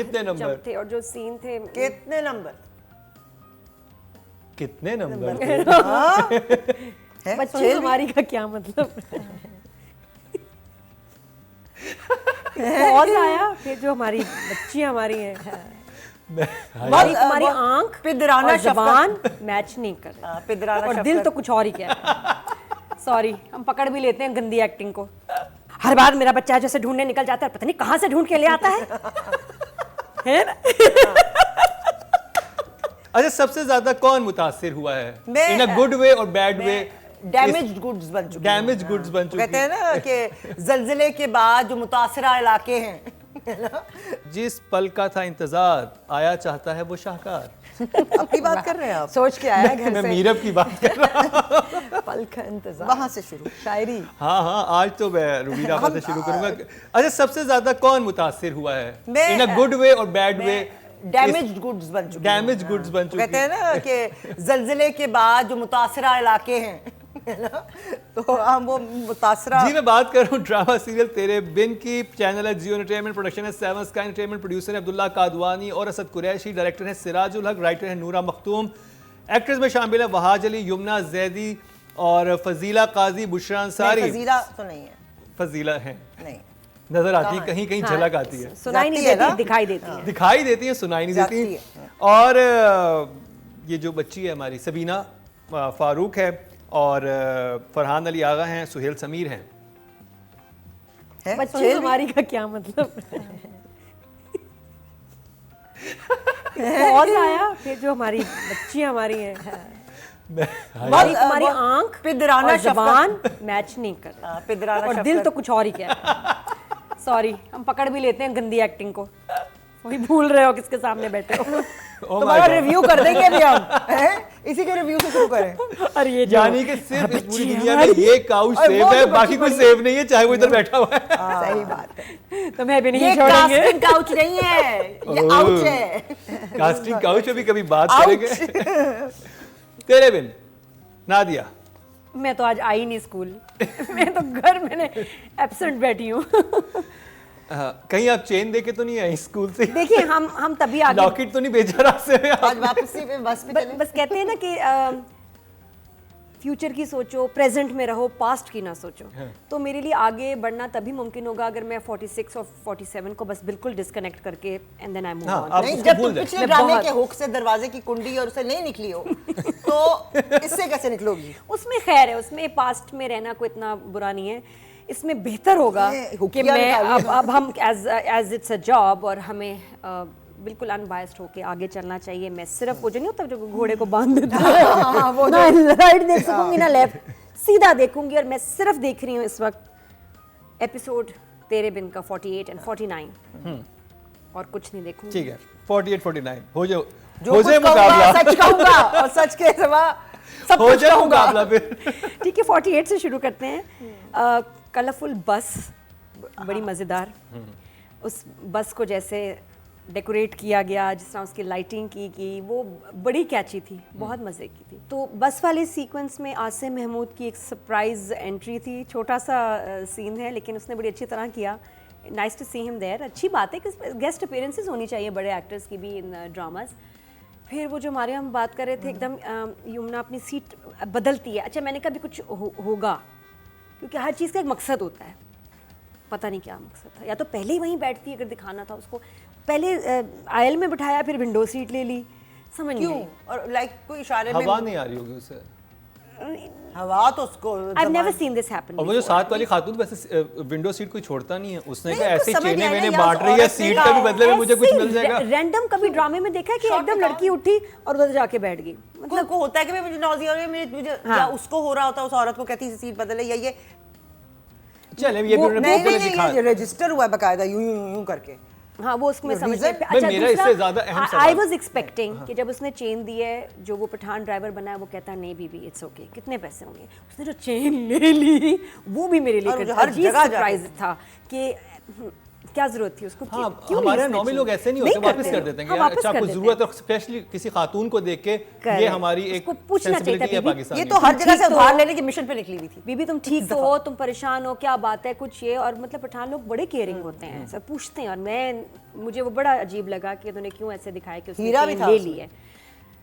कितने नंबर थे और जो सीन थे। कितने नंबर बच्ची हमारी का क्या मतलब? पॉज आया फिर जो हमारी बच्ची हमारी है, हमारी आंख पिदराना और ज़बान मैच नहीं कर रही, पिदराना और दिल तो कुछ और ही कह रहा है। सॉरी, हम पकड़ भी लेते हैं गंदी एक्टिंग को। हर बार मेरा बच्चा जैसे ढूंढने निकल जाता है, पता नहीं कहाँ से ढूंढ के ले आता है ना? अच्छा, सबसे ज्यादा कौन मुतासिर हुआ है मैं- इन अ गुड वे और बैड वे? डैमेज्ड गुड्स बन चुके हैं। डैमेज गुड्स बन चुकी कहते हैं ना कि जलजिले के बाद जो मुतासरा इलाके हैं, जिस पल का था इंतजार, आया चाहता है वो शाहकार। अपनी बात कर रहे हैं आप? सोच के आया घर मैं से। मीरब की बात कर रहा हूँ। पल का इंतजार, वहां से शुरू शायरी। हाँ हाँ, आज तो मैं रुबीना आपा से शुरू करूंगा। अच्छा, सबसे ज्यादा कौन मुतासिर हुआ है मैं- इन अ गुड वे और बैड वे? डैमेज्ड गुड्स बन चुके हैं। डैमेज गुड्स बन चुकी कहते हैं ना कि जलजिले के बाद जो मुतासरा इलाके हैं, तो हम वो मुतासरा। जी, मैं बात कर रहा हूँ ड्रामा सीरियल तेरे बिन की। चैनल है जियो एंटरटेनमेंट, प्रोडक्शन है सेवन स्काई एंटरटेनमेंट, प्रोड्यूसर है अब्दुल्ला कादवानी और असद कुरैशी, डायरेक्टर है सिराजुल हक, राइटर है नूरा मखतूम। एक्ट्रेस में शामिल है वहाज अली, युमना जैदी और फजीला काजी, बुशरा अंसारी। फजीला तो नहीं है, फजीला है, नहीं नजर आती है, कहीं कहीं झलक आती है, सुनाई नहीं जाती है देती, ना? दिखाई देती है। दिखाई देती है, सुनाई नहीं जाती देती। है। और ये जो बच्ची है हमारी सबीना फारूक है, और फरहान अली आगा हैं, सुहेल समीर हैं। बच्ची हमारी का क्या मतलब? पॉज आया फिर जो हमारी बच्ची हमारी है, हमारी आंख पिदराना और ज़बान मैच नहीं कर रही, पिदराना और दिल तो कुछ और ही कह रहा है। सॉरी, हम पकड़ भी लेते हैं गंदी एक्टिंग को। वही भूल रहे हो किसके सामने बैठे हो। तुम्हारा रिव्यू कर देंगे अभी हम, हैं? इसी के रिव्यू से शुरू करें। और ये यानी कि सिर्फ इस पूरी दुनिया में ये काउच सेफ है, बाकी कोई सेफ नहीं है, चाहे वो इधर बैठा हुआ है। सही बात है। तो मैं भी नहीं ये छोड़ेंगे। कास्टिंग काउच नहीं है, ये आउच है। कास्टिंग काउच पे भी कभी बात करेंगे। तेरे बिन नादिया। मैं तो आज आई नहीं स्कूल। मैं तो घर मैंने एब्सेंट बैठी हूँ। कहीं आप चेन देके तो नहीं आए स्कूल से? देखिए, हम तभी आगे लॉकेट तो नहीं भेजा रास्ते में? आज वापसी पे बस पे चले। बस कहते हैं ना कि फ्यूचर की सोचो, प्रेजेंट में रहो, पास्ट की ना सोचो। तो मेरे लिए आगे बढ़ना तभी मुमकिन होगा अगर मैं 46 और 47 को बस बिल्कुल डिस्कनेक्ट करके एंड देन आई मूव हाँ, ऑन। आप नहीं, उसको जब भूल तुम जाए। पिछले ड्रामे के हुक से दरवाजे की कुंडी और उसे नहीं निकली हो, तो इससे कैसे निकलोगी? उसमें खैर है, उसमें पास्ट में रहना कोई इतना बुरा नहीं है। इसमें बेहतर होगा ये कि हुकिया मैं निकालिए। अब हम एज इट्स अ जॉब, और हमें बिल्कुल अनबायस्ड होके आगे चलना चाहिए। मैं सिर्फ वो जो नहीं होता जो घोड़े को बांध देता है, ना राइट देख सकूंगी ना लेफ्ट, सीधा देखूंगी। और मैं सिर्फ देख रही हूँ इस वक्त एपिसोड तेरे बिन का 48 और 49, और कुछ नहीं देखूंगी। ठीक है, 48 49 हो जाओ, जो हो कुछ जाए कहूंगा मुकाबला, सच कहूंगा, और सच के सिवा सब हो कुछ जाए कहूंगा। मुकाबला फिर। ठीक है, 48 से शुरू करते हैं। कलरफुल बस, बड़ी मज़ेदार। उस बस को जैसे डेकोरेट किया गया, जिस तरह उसकी लाइटिंग की वो बड़ी कैची थी, बहुत मज़े की थी। तो बस वाले सीक्वेंस में आसिम महमूद की एक सरप्राइज एंट्री थी। छोटा सा सीन है, लेकिन उसने बड़ी अच्छी तरह किया। Nice to see him there. अच्छी बात है कि गेस्ट अपीयरेंसेस होनी चाहिए बड़े एक्टर्स की भी इन ड्रामाज। फिर वो जो हमारे हम बात कर रहे थे, एकदम युमना अपनी सीट बदलती है। अच्छा, मैंने कहा भी कुछ होगा, क्योंकि हर चीज़ का एक मकसद होता है। पता नहीं क्या मकसद था, या तो पहले ही वहीं बैठती अगर दिखाना था उसको, पहले आयल में बिठाया, फिर विंडो सीट ले ली, समझ नहीं क्यों? आई। और लाइक कोई इशारे में हवा नहीं आ रही होगी उसे, हवा तो उसको I've never seen this happen और वो जो before. साथ वाली खातून वैसे विंडो सीट कोई छोड़ता नहीं है। उसने नहीं, कहा तो ऐसे समझ चेने नहीं मैंने आया, बांट या रही है, उस सीट औरत का भी ने बदले में मुझे कुछ ऐसे मिल जाएगा। रैंडम कभी ड्रामे में देखा है कि Short एकदम निकाल। लड़की उठी और उधर जाके बैठ गई। मतलब को होता है कि मुझे नौजी हो रही है, मुझे हाँ। या उसको हो रहा होता है, उस औरत को कहती है सीट बदले, या ये चले ये भी उन्होंने नहीं पहले नहीं दिखा। ये रजिस्टर हुआ है बकायदा, यूं यूं यूं करके। हाँ, वो उसको मैं समझ reason? गई। भाई, मेरा इससे ज़्यादा अहम सवाल- आई वाज एक्सपेक्टिंग कि जब उसने चेन दी है, जो वो पठान ड्राइवर बना है, वो कहता है नहीं बीबी इट्स ओके, कितने पैसे होंगे। उसने जो चेन ले ली, वो भी मेरे लिए और हर अजीब जगह सरप्राइज था कि क्या जरूरत थी उसको? हाँ, क्यों हमारे इसने नॉर्मल लोग की? ऐसे नहीं होते, वापस करते कर हैं। देते हैं हाँ, कि यार वापस अच्छा कर आपको देते जरूरत है, स्पेशली किसी खातून को देख के ये Correct. हमारी एक उसको पूछना चाहिए था, सेंसिबिलिटी है बीबी, पाकिस्तान ये की। तो हर जगह से ठीक तो उधार हो। लेने की मिशन पे निकली हुई थी। बीबी तुम ठीक तो हो, तुम परेशान हो, क्या बात है कुछ ये, और मतलब पठान लोग बड़े केयरिंग होते हैं, सब पूछते हैं। और मुझे वो बड़ा अजीब लगा कि उन्होंने क्यों ऐसे दिखाया कि उसने हीरा भी chain था ले उसमें। ली है।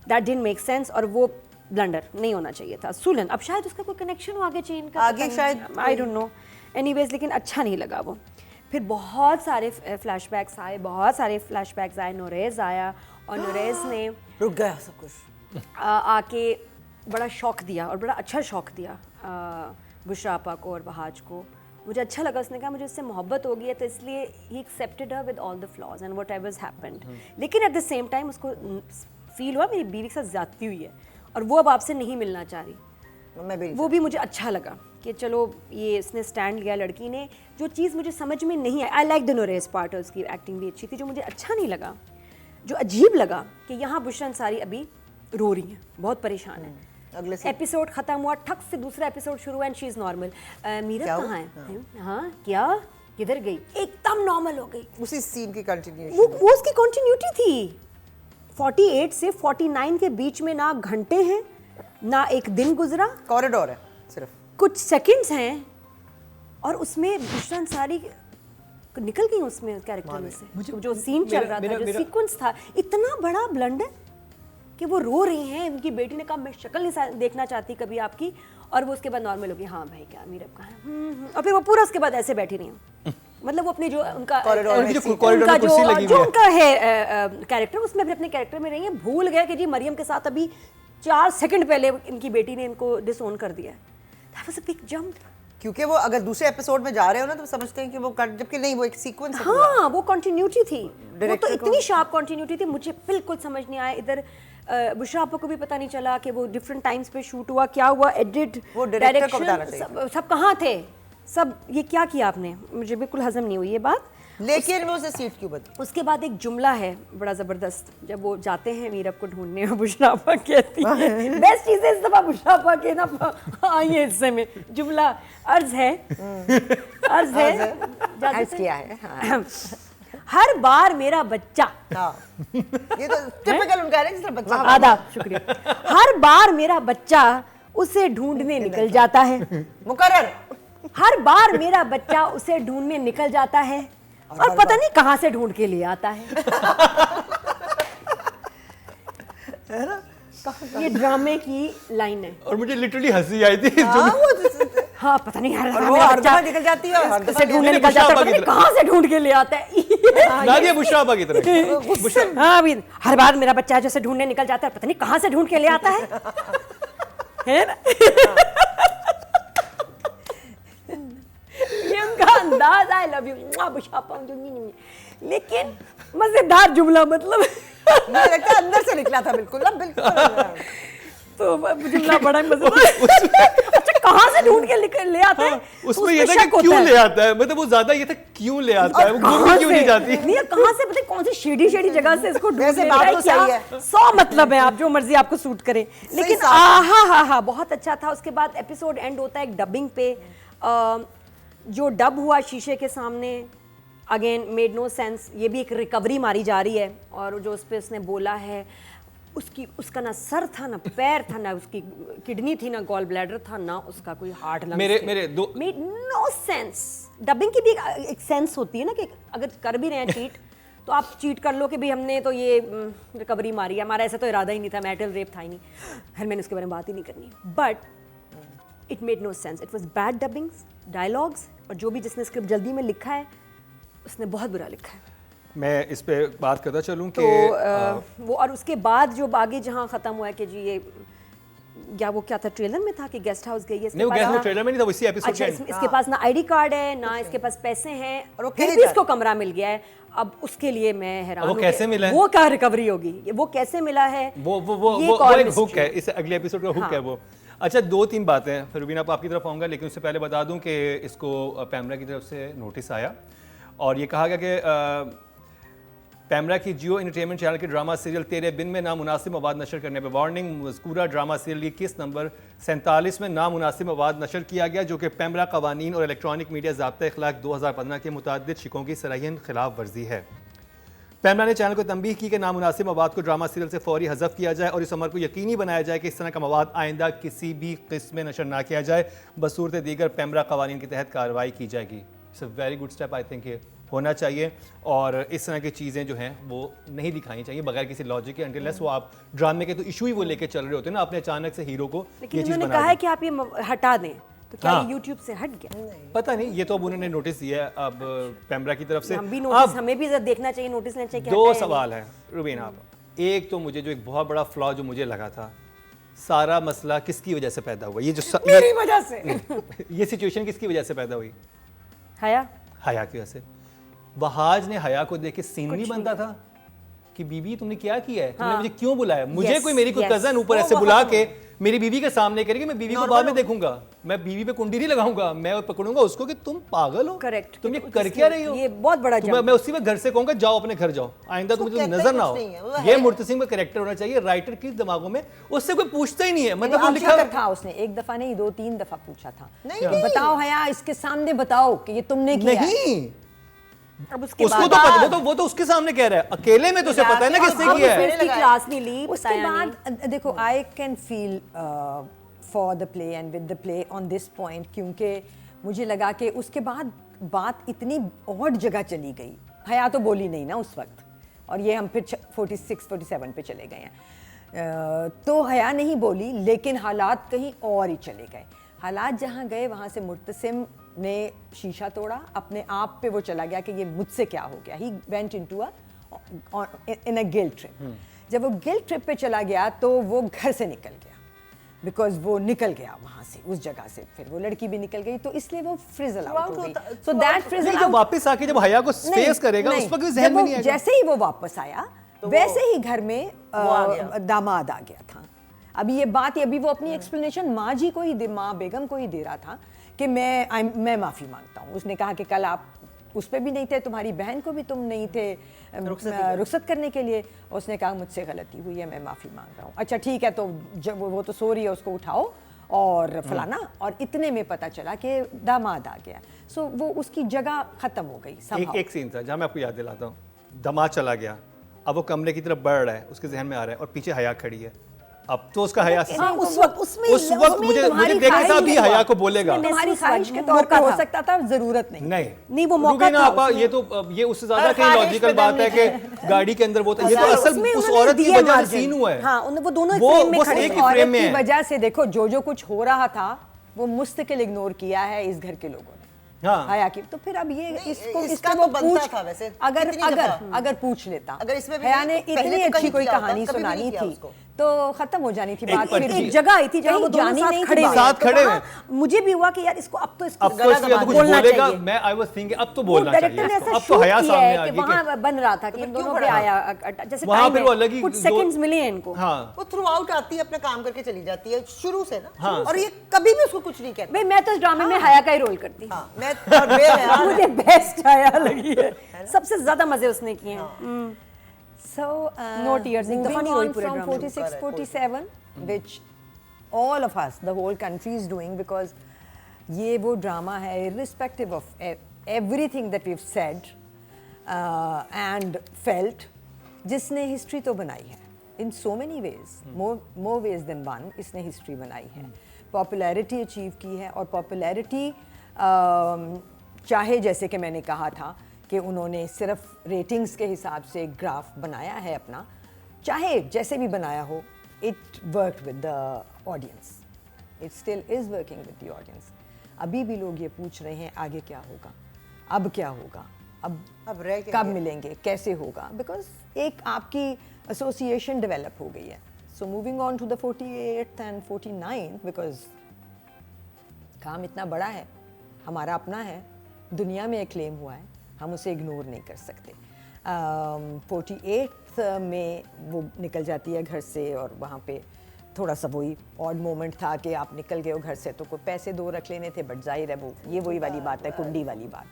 दैट डिडंट मेक सेंस, और वो ब्लंडर नहीं होना चाहिए था। सुलन, अब शायद उसका कोई कनेक्शन हो आगे चेन का, आगे शायद आई डोंट नो, एनीवेज, लेकिन अच्छा नहीं लगा वो। फिर बहुत सारे फ्लैशबैक्स आए, नोरेज आया, और नोरेज ने रुक गया सब कुछ। आके बड़ा शौक दिया, और बड़ा अच्छा शौक दिया बुशरा आपा को और वहाज को। मुझे अच्छा लगा, उसने कहा मुझे उससे मोहब्बत हो गई है, तो इसलिए he accepted her with all the flaws and what ever happened. लेकिन एट द सेम टाइम उसको फील हुआ मेरी बीवी के साथ ज्यादती हुई है, और वो अब आपसे नहीं मिलना चाह रही। मैं भी वो भी मुझे अच्छा लगा कि चलो ये इसने स्टैंड लिया लड़की ने। जो चीज़ मुझे समझ में नहीं आई, आई लाइक द नोरेज पार्ट, उसकी एक्टिंग भी अच्छी थी। जो मुझे अच्छा नहीं लगा, जो अजीब लगा, कि यहाँ बुशरा अंसारी अभी रो रही हैं, बहुत परेशान है। अगले से एपिसोड खत्म हुआ, ठक से दूसरा एपिसोड शुरू हुआ, and she is normal. Meerut क्या कहाँ है? हाँ क्या, किधर गई? एकदम नॉर्मल हो गई। उसी सीन की कंटिन्यूएशन। वो उसकी कंटिन्यूटी थी। 48 से 49 के बीच में ना घंटे हैं, ना एक दिन गुजरा, कॉरिडोर है सिर्फ, कुछ सेकंड्स हैं, और उसमें बुशरा अंसारी निकल गई उसमें कैरेक्टर में से। जो सीन चल रहा था, जो सीक्वेंस था, इतना बड़ा ब्लंडर कि वो रो रही हैं। उनकी बेटी ने कहा मैं शक्ल नहीं देखना चाहती कभी आपकी, और वो उसके बाद नॉर्मल हो गई, हाँ भाई क्या मीरब कहाँ है, और फिर वो पूरा उसके बाद ऐसे बैठी रही हूँ। मतलब वो अपने जो उनका जो उनका है कैरेक्टर, उसमें फिर अपने कैरेक्टर में रही है। भूल गए कि जी मरियम के साथ अभी 4 सेकंड पहले इनकी बेटी ने इनको डिसओन कर दिया है। That was a big jump. क्योंकि वो अगर दूसरे एपिसोड में जा रहे हो ना तो समझते हैं कि वो जबकि नहीं, वो एक सीक्वेंस है। हाँ, वो कंटिन्यूटी थी, वो तो Director इतनी शार्प कंटिन्यूटी थी, मुझे बिल्कुल समझ नहीं आया। इधर बुशरा आपा को भी पता नहीं चला कि वो डिफरेंट टाइम्स पे शूट हुआ, क्या हुआ, एडिट, वो डायरेक्टर को बताना चाहिए। सब कहाँ थे, सब ये क्या किया आपने, मुझे बिल्कुल हजम नहीं हुई ये बात। लेकिन वो उसे सीट क्यों बदली? उसके बाद एक जुमला है बड़ा ज़बरदस्त, जब वो जाते हैं मीरब को ढूंढने, और बुशरा आपा कहती है बेस्ट चीज़ है इस दफ़ा बुशरा आपा के ना आइए हिस्से में, जुमला अर्ज है अर्ज किया है, हाँ। हर बार मेरा बच्चा, हाँ, ये तो टिपिकल उनका है, जिस तरह बच्चा आदाब, शुक्रिया, हर बार मेरा बच्चा उसे ढूंढने निकल जाता है, मुकर्रर, हर बार मेरा बच्चा उसे ढूंढने निकल जाता है, और पता नहीं कहाँ से ढूंढ के ले आता है। है ना? ये ड्रामे की लाइन है, और मुझे लिटरली हंसी आई थी। हाँ पता नहीं हर वो हर दफा निकल जाती है, हर दफा से ढूंढने निकल जाता है, पता नहीं कहाँ से ढूंढ के ले आता है। नादिया बुशरा आपा की तरह। हाँ अभी हर बार मेरा बच्चा जैसे ढूंढने निकल जाता है, पता नहीं कहाँ से ढूंढ के ले आता है ना? ये उनका अंदाज, आई लव यू बुशरा, लेकिन मजेदार जुमला, मतलब मुझे लगता है अंदर से निकला था, बिल्कुल ना, बिल्कुल। तो जुमला बड़ा मजेदार। अच्छा कहाँ से ढूंढ के ले आता है? उसमें ये था कि क्यों ले आता है, मतलब वो ज्यादा ये था क्यों ले आता है, वो घूमने क्यों नहीं जाती? नहीं कहाँ से, पता कौन सी शेडी जगह से इसको ढूंढ वैसे ले बात रहा है, तो क्या सही है। 100 मतलब है, आप जो मर्जी आपको सूट करे, लेकिन हाँ बहुत अच्छा था। उसके बाद एपिसोड एंड होता है एक डबिंग पे, जो डब हुआ शीशे के सामने, अगेन मेड नो सेंस। ये भी एक रिकवरी मारी जा रही है, और जो उस पर उसने बोला है, उसका ना सर था ना पैर था, ना उसकी किडनी थी, ना गॉल ब्लैडर था, ना उसका कोई हार्ट लंग्स। मेरे दो मेड नो सेंस। डबिंग की भी एक सेंस होती है ना, कि अगर कर भी रहे हैं चीट तो आप चीट कर लो कि भाई हमने तो ये रिकवरी मारी है, हमारा ऐसा तो इरादा ही नहीं था, मेटल रेप था ही नहीं, फिर मैंने उसके बारे में बात ही नहीं करनी। But it made no sense, it was bad dubbings, dialogues, और जो भी जिसने स्क्रिप्ट जल्दी में लिखा है उसने बहुत बुरा लिखा है। मैं इस पे बात करता चलूं कि तो वो, और उसके बाद जो आगे जहाँ खत्म हुआ है कि जी ये या वो क्या था, ट्रेलर में था कि गेस्ट हाउस गई है, नहीं, वो गेस्ट हाउस ट्रेलर में नहीं था, इसी एपिसोड अच्छा, के इसके पास ना आईडी कार्ड है, ना इसके पास पैसे हैं, और वो फिर भी इसको कमरा मिल गया है। अब उसके लिए मैं हैरान वो हूं कैसे कि मिला है? वो क्या रिकवरी होगी, वो कैसे मिला है, वो एक हुक है, इस अगले एपिसोड का हुक है वो। अच्छा 2-3 बातें, फिर रुबीना आपकी तरफ आऊँगा, लेकिन उससे पहले बता दूं कि इसको पैमरा की तरफ से नोटिस आया, और ये कहा गया कि पैमरा की जियो एंटरटेनमेंट चैनल के ड्रामा सीरियल तेरे बिन में नामुनासिब मवाद नशर करने पर वार्निंग। मज़कूरा ड्रामा सीरियल की 21 नंबर 47 में नामुनासिब मवाद नशर किया गया, जो कि पैमरा कवानीन और इलेक्ट्रॉनिक मीडिया ज़ाब्ता इखलाक 2015 के मुतादिद शिकों की सराहन खिलाफ वर्जी है। पैमरा ने चैनल को तंबीह की कि नामुनासिब मवाद को ड्रामा सीरियल से फौरी हज़फ किया जाए और इस अमर को यकीनी बनाया जाए कि इस तरह का मवाद आइंदा किसी भी किस्म में नशर ना किया जाए। बसूरत दीगर पैमरा कवानीन के तहत कार्रवाई की जाएगी। It's a very good step, I think ये होना चाहिए और इस तरह की चीज़ें जो हैं वो नहीं दिखानी चाहिए बगैर किसी लॉजिक के, अनटिल वो आप ड्रामे के तो इशू ही वो लेके चल रहे होते हैं ना, आपने अचानक से हीरो को लेकिन ये चीज़ उन्होंने बना कहा दी। है कि आप ये हटा दें, तो क्या हाँ। ये YouTube से हट गया? पता नहीं, ये तो अब उन्होंने नोटिस दिया है अब पैमरा की तरफ से। हम भी नोटिस, अब हमें भी जरा देखना चाहिए, नोटिस लेना चाहिए। दो सवाल है रुबीना आप, एक तो मुझे जो एक बहुत बड़ा फ्लॉ जो मुझे लगा था, सारा मसला किसकी वजह से पैदा हुआ? ये जो मेरी वजह से ये सिचुएशन किसकी वजह से पैदा हुई? हया हया की वजह से। वहाज ने हया को देख के सीन नहीं बनता था कि बीबी तुमने क्या किया है, तुमने मुझे क्यों बुलाया? मुझे Yes, कोई मेरी कोई yes. कजन ऊपर ऐसे बुला के मेरी बीवी के सामने करेगी, मैं बीवी को बाद में देखूंगा, मैं बीवी पे कुंडी नहीं लगाऊंगा, मैं पकड़ूंगा उसको कि तुम पागल हो, करेक्ट, तुम ये कर क्या रही हो? ये बहुत बड़ा तो मैं उसी में घर से कहूंगा जाओ अपने घर जाओ, आइंदा तो मुझे नजर ना हो। ये मुर्तसिम का कैरेक्टर होना चाहिए राइटर के दिमागों में, उससे कोई पूछता ही नहीं है। मतलब वो लिखा था उसने, एक दफा नहीं 2-3 दफा पूछा था, नहीं, बताओ हया इसके सामने बताओ कि ये तुमने किया है। नहीं, अब उसके उसको बाद तो पता, वो तो उसके सामने कह रहा है, अकेले में तो उसे पता है ना किसने किया है। उसकी क्लास नहीं ली, उसके बताया नहीं। बाद देखो I can feel for the play and with the play on this point, क्योंकि मुझे लगा कि उसके बाद बात इतनी ऑड जगह चली गई। हया तो बोली नहीं ना उस वक्त, और ये हम फिर 46-47 पे चले गए हैं। तो हया नहीं बोली, लेकिन हालात कहीं और ही चले गए। हालात जहाँ गए वहाँ से मुर्तसिम ने शीशा तोड़ा, अपने आप पे वो चला गया कि ये मुझसे क्या हो गया। He went into in a guilt trip. जब वो गिल्ट ट्रिप पे चला गया तो वो घर से निकल गया, बिकॉज वो निकल गया वहाँ से, उस जगह से। फिर वो लड़की भी निकल गई, तो इसलिए वो फ्रिजल आउट हो गई। सो दैट फ्रिजल जब वापस आके जब हया को फेस करेगा उस वक्त भी जहन में नहीं आएगा। जैसे ही वो वापस आया वैसे ही घर में दामाद आ गया था। अभी ये बात अभी वो अपनी एक्सप्लेनेशन माँ जी को ही माँ बेगम को ही दे रहा था कि मैं माफ़ी मांगता हूँ। उसने कहा कि कल आप उस पे भी नहीं थे, तुम्हारी बहन को भी तुम नहीं थे रुखसत करने के लिए। उसने कहा मुझसे गलती हुई है, मैं माफ़ी मांग रहा हूँ। अच्छा ठीक है, तो जब वो तो सो रही है, उसको उठाओ और फलाना, और इतने में पता चला कि दामाद आ गया। सो वो उसकी जगह ख़त्म हो गई। एक सीन था जहाँ मैं आपको याद दिलाता हूँ, दामाद चला गया, अब वो कमरे की तरफ बढ़ रहा है, उसके जहन में आ रहा है और पीछे हया खड़ी है। अब तो उसका हया उस वक्त मुझे देखे साहब भी हया को बोलेगा। तुम्हारी ख्वाहिश के तौर पर हो सकता था, जरूरत नहीं। नहीं वो मौका रुबीना था आपा, ये उससे ज्यादा कहीं लॉजिकल बात है कि गाड़ी के अंदर वो था। ये तो असल उस औरत की वजह से सीन हुआ है। हाँ, वो दोनों वो फ्रेम में बस खड़े एक थे। ही फ्रेम में की है। वजह से देखो जो कुछ हो रहा था वो मुस्तकिल इग्नोर किया है इस घर के लोगों ने। हाँ। हया की तो फिर अब ये इसको इसका वो तो बनता पूछ था वैसे। अगर कितनी अगर दफा? अगर पूछ लेता, अगर इसमें भी हया ने पहले इतनी तो अच्छी कहीं कोई किया होता, कहानी कभी भी नहीं सुनानी किया थी उसको। तो खत्म हो जानी थी एक बात। पर फिर जी। एक जगह आई थी जहाँ वो दोनों जानी साथ नहीं खड़े थी हुए साथ हैं। तो खड़े वहाँ हुए। मुझे भी हुआ कि यार इसको अब तो इसको अब तो इसलिए कुछ बोलना बोलेगा, चाहिए। मैं आई वाज थिंकिंग अब तो वो बोलना डायरेक्टर चाहिए ने इसको। ऐसा अब तो शूट हया किया सामने है आ कि गई वहाँ बन रहा था कि इन क्यों दोनों पे खड़ा? आया, जैसे वहाँ टाइम फिर वो अलग ही कुछ दो- सेकंड्स मिले हैं इनको। हाँ वो थ्रू आउट आती है, अपना काम करके चली जाती है शुरू से ना। हाँ। और ये कभी भी उसको कुछ नहीं कहता। भाई मैं तो इस ड्रामे में हया का ही रोल करती। हाँ, मैं और बेहयाल मुझे बेस्ट हया लगी है, सबसे ज्यादा मजे उसने किए हैं। So, No tears, एक दफा moving नहीं रोई on पूरे from ड्रामे में। 46-47, which all of us, the whole country is doing, because ये वो ड्रामा है, irrespective of everything that we've said and felt, जिसने हिस्ट्री तो बनाई है in so many ways, more ways than one. इसने हिस्ट्री बनाई है, पॉपुलैरिटी अचीव की है, और पॉपुलैरिटी चाहे जैसे कि मैंने कहा था कि उन्होंने सिर्फ रेटिंग्स के हिसाब से एक ग्राफ बनाया है अपना, चाहे जैसे भी बनाया हो, it work with the audience, it still is working with the audience. अभी भी लोग ये पूछ रहे हैं आगे क्या होगा, अब क्या होगा, अब रह के कब गया। मिलेंगे, कैसे होगा, बिकॉज एक आपकी एसोसिएशन डेवलप हो गई है। So moving on to the 48th and 49th, because काम इतना बड़ा है, हमारा अपना है, दुनिया में एक क्लेम हुआ है, हम उसे इग्नोर नहीं कर सकते। 48th में वो निकल जाती है घर से, और वहाँ पे थोड़ा सा वही ऑड मोमेंट था कि आप निकल गए हो घर से तो कोई पैसे दो रख लेने थे, बट जाहिर है वो ये वही वाली बात है, कुंडी वाली बात,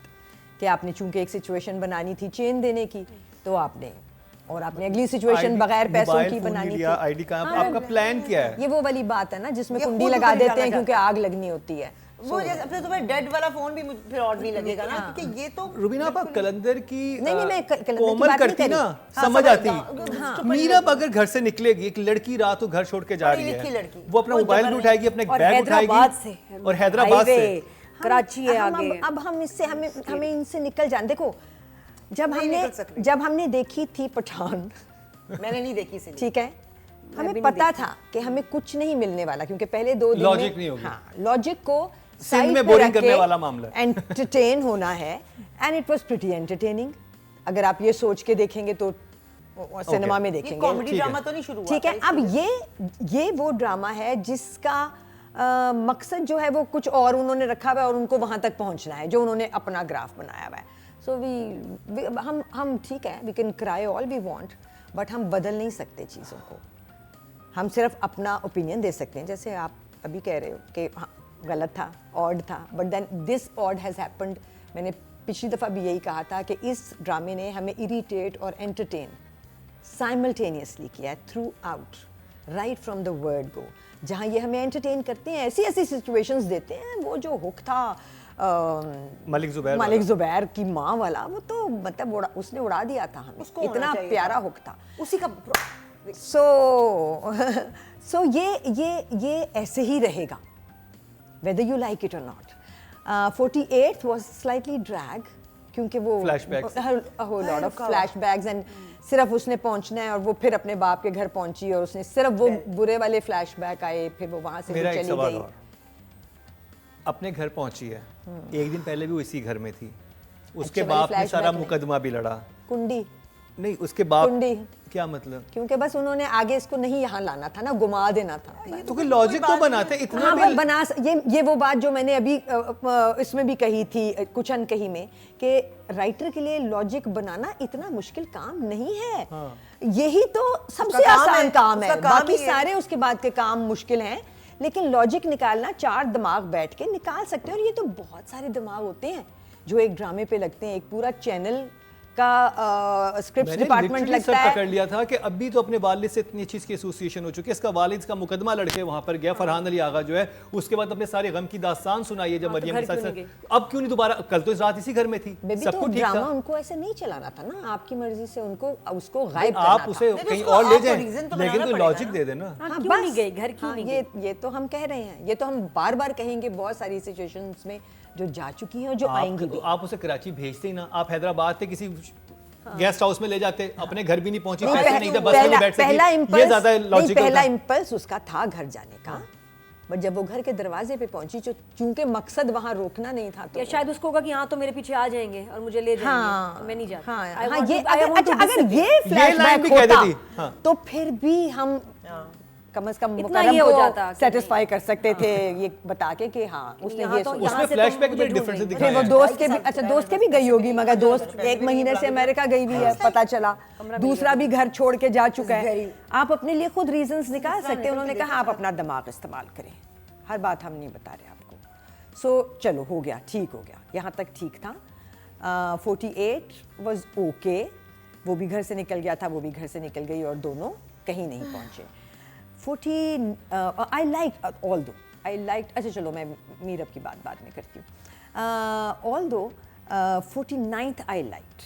कि आपने चूंकि एक सिचुएशन बनानी थी चेन देने की, तो आपने अगली सिचुएशन बगैर पैसों की बनानी थी। आईडी का आपका प्लान क्या है? ये वो वाली बात है ना जिसमें ये कुंडी खुद लगा ऊपर देते जाना हैं क्योंकि आग लगनी होती है। वो जैसे अब तो तुम्हें डेड वाला फोन भी मुझे फिर ऑड नहीं लगेगा ना, क्योंकि ये तो रुबीना आप कलंदर की नहीं, मैं कलंदर की कोमल बात नहीं करती कर ना, रही। समझ हाँ, आती। हाँ। मीरब अगर घर से निकलेगी, एक लड़की रात को घर छोड़ के जा पढ़ी रही लिखी है, लड़की। वो अपना वो मोबाइल भी जबरदस्त। उठाएगी, अपना और बैग हैदराबाद उठाएगी से और हैदराबाद से हाईवे, कराची है आगे। अब हम इससे हमें इनसे निकल जाए। देखो जब नहीं निकल सकते। हमने देखी थी पठान, मैंने नहीं देखी इसीलिए। ठीक है, हमें भी नहीं पता था कि हमें कुछ नहीं मिलने वाला क्योंकि पहले 2 दिन Logic में नहीं होगी। हाँ, लॉजिक को सिंध में बोरिंग करने वाला मामला। एंटरटेन होना है and it was pretty entertaining. अगर आप ये सोच के देखेंगे तो सिनेमा में ये देखेंगे। कॉमेडी ठीक है। ड्रामा तो नहीं शुरू हुआ ठीक है, था अब ये वो ड्रामा है जिसका मकसद जो है वो कुछ और उन्होंने रखा हुआ है और उनको वहां तक पहुंचना है जो उन्होंने अपना ग्राफ बनाया हुआ है। सो हम ठीक है, we can cry all we want, but हम बदल नहीं सकते चीज़ों को। हम सिर्फ अपना ओपिनियन दे सकते हैं। जैसे आप अभी कह रहे हो कि हाँ गलत था, ऑड था, but then this odd has happened. मैंने पिछली दफ़ा भी यही कहा था कि इस ड्रामे ने हमें इरिटेट और एंटरटेन साइमल्टेनियसली किया है through out, right from the word go. जहाँ ये हमें एंटरटेन करते हैं, ऐसी ऐसी सिचुएशंस देते हैं। वो जो हुक था मलिक ज़ुबैर की माँ वाला, वो तो मतलब उसने उड़ा दिया था हमें। उसको होना इतना चाहिए प्यारा था। हुक था। उसी का सो ये ऐसे ही रहेगा whether you like it or not. 48th was slightly drag क्योंकि वो Flashbacks. a whole lot of flashbacks and सिर्फ उसने पहुंचना है और वो फिर अपने बाप के घर पहुंची और उसने सिर्फ वो बुरे वाले फ्लैशबैक आए, फिर वो वहां से मेरा भी एक चली सवाल गई। और, अपने घर पहुंची है, एक दिन पहले भी वो इसी घर में थी, उसके अच्छे वाले बाप ने सारा flashback में। मुकदमा भी लड़ा। कुंडी नहीं, उसके बाप कुंडी। क्या मतलब? क्योंकि बस उन्होंने आगे इसको नहीं यहाँ लाना था ना, घुमा देना था। तो कोई लॉजिक तो बनाते इतना हाँ, भी। ये वो बात जो मैंने अभी इसमें भी कही थी कुछ अनकही में कि राइटर के लिए लॉजिक बनाना इतना मुश्किल काम नहीं है। यही तो सबसे काम आसान है, काम है। उसका काम बाकी ही है। सारे उसके बाद के काम मुश्किल हैं, लेकिन लॉजिक निकालना 4 दिमाग बैठ के निकाल सकते हैं। और ये तो बहुत सारे दिमाग होते हैं जो एक ड्रामे पे लगते हैं। एक पूरा चैनल का स्क्रिप्ट मैंने डिपार्टमेंट literally लगता सब है। पकड़ लिया था कि अभी तो अपने वालिद से इतनी अच्छी इसकी एसोसिएशन हो चुकी है, इसका वालिद का मुकदमा लड़के वहां पर गया, फरहान अली आगा जो है, उसके बाद अपने सारे गम की दास्तान सुनाई है जब मरियम के घर क्यों साथ। नहीं अब क्यों नहीं दोबारा? कल तो इस रात इसी घर में थी, बेबी सब तो कुछ ठीक ड्रामा था। उनको ऐसे नहीं चलाना था ना, आपकी मर्जी से उसको गायब करना आप उसे नहीं, तो कहीं उसको और ले आपको जाएं, reason तो लेकिन बनाना कोई पड़ेगा लॉजिक ना। दे देना। हाँ, हाँ, क्यों बस। नहीं गई, घर क्यों हाँ, नहीं ये तो हम कह रहे हैं, ये तो हम बार बार कहेंगे बहुत सारी सिचुएशंस में जो जा चुकी हैं और जो आएंगी भी। आप उसे कराची भेजते ही ना, आप हैदराबाद से किसी गेस्ट हाउस में ले जाते, अपने घर भी नहीं पहुंची, नहीं, पैसे नहीं थे, बस में नहीं बैठ पहला सकी, ये इम्पल्स ज्यादा लॉजिकल पहला था। इम्पल्स उसका था घर जाने का, बट जब वो घर के दरवाजे पे पहुंची, चूंकि मकसद वहां रोकना नहीं था, तो या शायद उसको होगा कि हाँ तो मेरे पीछे आ जाएंगे और मुझे ले जाएंगे, हाँ, मैं नहीं जाती। हाँ, I हाँ, want ये to- I अगर want to अच्छा अगर disappear. ये लाइन फ्लैशबैक भी कह होता देती, हाँ। तो फिर भी हम कम से कम इतना ये हो जाता कि सेटिस्फाई कर सकते थे ये बता के कि हाँ उसने यहाँ ये तो- सोचा। यहाँ उसमें से फ्लैशबैक मुझे में डिफरेंस ढूंढ दिखाया फिर वो है। दोस्त के भी अच्छा दोस्त के भी गई होगी, मगर दोस्त 1 महीने से अमेरिका गई भी है, पता चला। दूसरा भी घर छोड़ के जा चुका है। आप अपने लिए खुद रीजंस निकाल सकते हैं। उन्होंने कहा आप अपना दिमाग इस्तेमाल करें, हर बात हम नहीं बता रहे आपको। सो चलो हो गया, ठीक हो गया, यहाँ तक ठीक था। 48 वाज ओके, वो भी घर से निकल गया था, वो भी घर से निकल गई और दोनों कहीं नहीं पहुंचे। 40 आई लाइक अच्छा चलो मैं मीरब की बात बाद में करती हूँ। Although 49th I liked.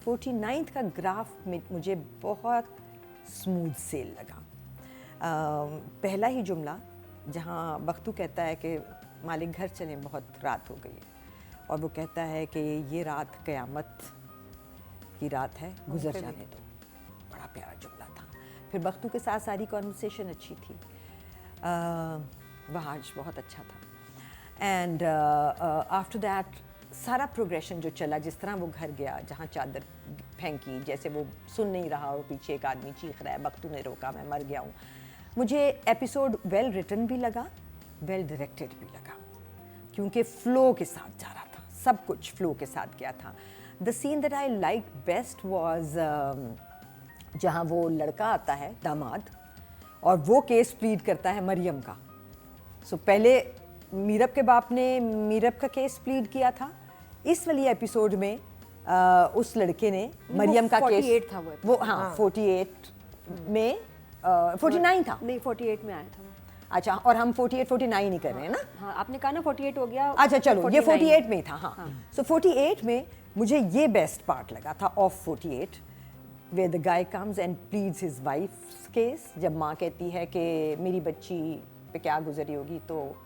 49th का ग्राफ में मुझे बहुत स्मूथ सेल लगा। पहला ही जुमला जहाँ बख्तू कहता है कि मालिक घर चलें, बहुत रात हो गई है, और वो कहता है कि ये रात क़यामत की रात है, गुजर जाने दो। बड़ा प्यारा जुमला था। फिर बख्तू के साथ सारी कॉन्वर्सेशन अच्छी थी, वहाज बहुत अच्छा था। एंड आफ्टर दैट सारा प्रोग्रेशन जो चला, जिस तरह वो घर गया, जहाँ चादर फेंकी, जैसे वो सुन नहीं रहा और पीछे एक आदमी चीख रहा है, बख्तू ने रोका, मैं मर गया हूँ। मुझे एपिसोड वेल रिटन भी लगा, वेल डायरेक्टेड भी लगा, क्योंकि फ़्लो के साथ जा रहा था, सब कुछ फ़्लो के साथ गया था। The seen that I like best was जहाँ वो लड़का आता है, दामाद, और वो केस प्लीड करता है मरियम का। सो पहले मीरब के बाप ने मीरब का केस प्लीड किया था। इस वाली एपिसोड में उस लड़के ने मरियम का 48 केस था वो वो हाँ 48 में 49 था। नहीं 48 में आया था वो। अच्छा, और हम 48 49 ही कर रहे हैं ना। हाँ आपने कहा ना 48 हो गया। अच्छा चलो, ये 49 48 में था। हाँ, सो 48 में मुझे ये बेस्ट पार्ट लगा था of 48, where the guy comes and pleads his wife's case। जब माँ कहती है कि मेरी बच्ची पे क्या गुजरी होगी, तो